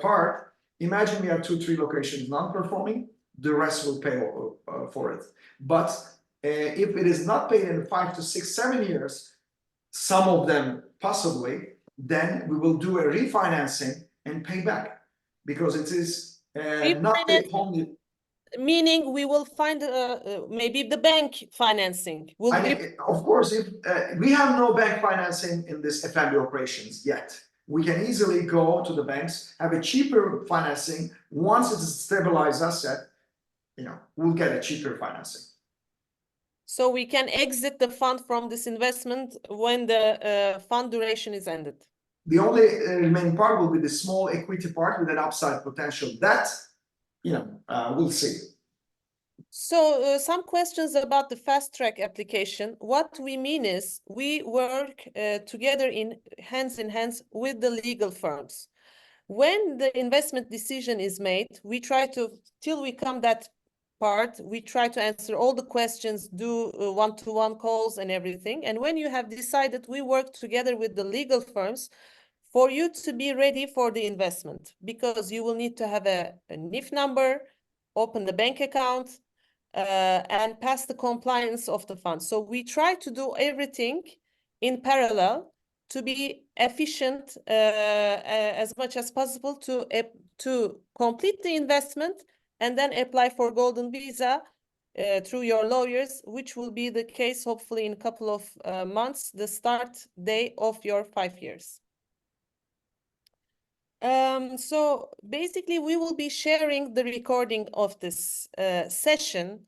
part, imagine we have 2-3 locations non-performing, the rest will pay for it. But if it is not paid in 5 to 6, 7 years, some of them possibly, then we will do a refinancing and pay back, because it is not the only. Meaning we will find maybe the bank financing. Of course, if we have no bank financing in this F&B operations yet. We can easily go to the banks, have a cheaper financing. Once it's a stabilized asset, we'll get a cheaper financing. So we can exit the fund from this investment when the fund duration is ended. The only remaining part will be the small equity part with an upside potential. That, we'll see. So some questions about the fast track application. What we mean is we work together hands in hands with the legal firms. When the investment decision is made, we try to, till we come that part, we try to answer all the questions, do one-to-one calls and everything. And when you have decided, we work together with the legal firms for you to be ready for the investment, because you will need to have a NIF number, open the bank account, and pass the compliance of the fund. So we try to do everything in parallel to be efficient as much as possible to complete the investment and then apply for Golden Visa through your lawyers, which will be the case hopefully in a couple of months, the start day of your 5 years. So basically we will be sharing the recording of this session,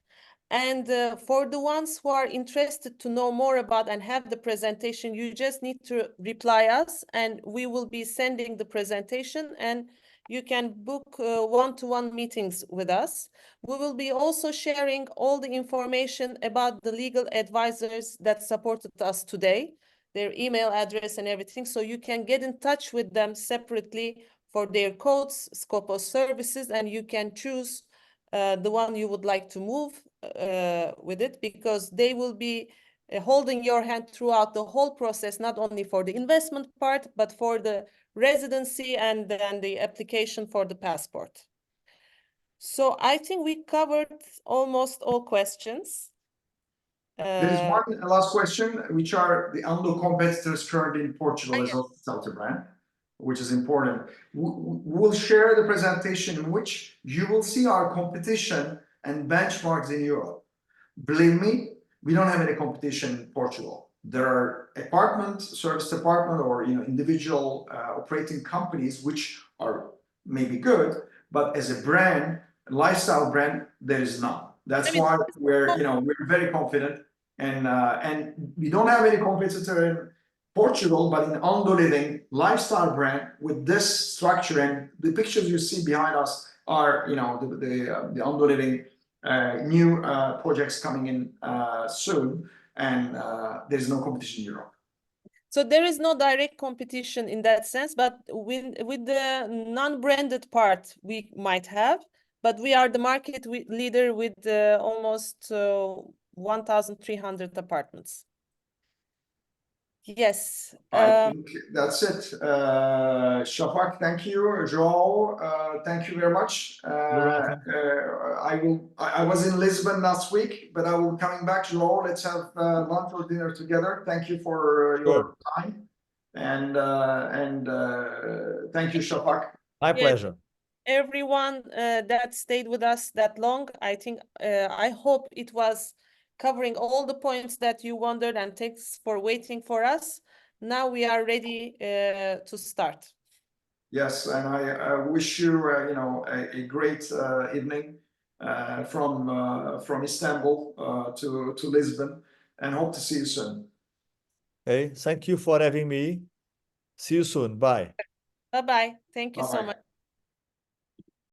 and for the ones who are interested to know more about and have the presentation, you just need to reply us and we will be sending the presentation, and you can book one-to-one meetings with us. We will be also sharing all the information about the legal advisors that supported us today, their email address and everything, so you can get in touch with them separately for their codes, scope of services, and you can choose the one you would like to move with it, because they will be holding your hand throughout the whole process, not only for the investment part, but for the residency and then the application for the passport. So I think we covered almost all questions. There is one last question, which are the Ando competitors currently in Portugal as hospitality brand, which is important. We'll share the presentation in which you will see our competition and benchmarks in Europe. believe me, we don't have any competition in Portugal. There are apartment service department or individual operating companies which are maybe good, but as a brand, lifestyle brand, there is none. That's why we're very confident, and we don't have any competitor in Portugal, but in Ando Living lifestyle brand with this structure, and the pictures you see behind us are the Ando Living new projects coming in soon, and there's no competition in Europe. So there is no direct competition in that sense, but with the non-branded part we might have, but we are the market leader with almost 1,300 apartments. Yes. I think that's it. Shafak, thank you. Joao, thank you very much. I was in Lisbon last week, but I will be coming back. Joao, let's have lunch or dinner together. Thank you for your time, and thank you, Shafak. My pleasure. Everyone that stayed with us that long, I hope it was covering all the points that you wondered, and thanks for waiting for us. Now we are ready to start. Yes, and I wish you a great evening from Istanbul to Lisbon, and hope to see you soon. Okay, thank you for having me. See you soon. Bye. Bye-bye. Thank you so Bye-bye. much.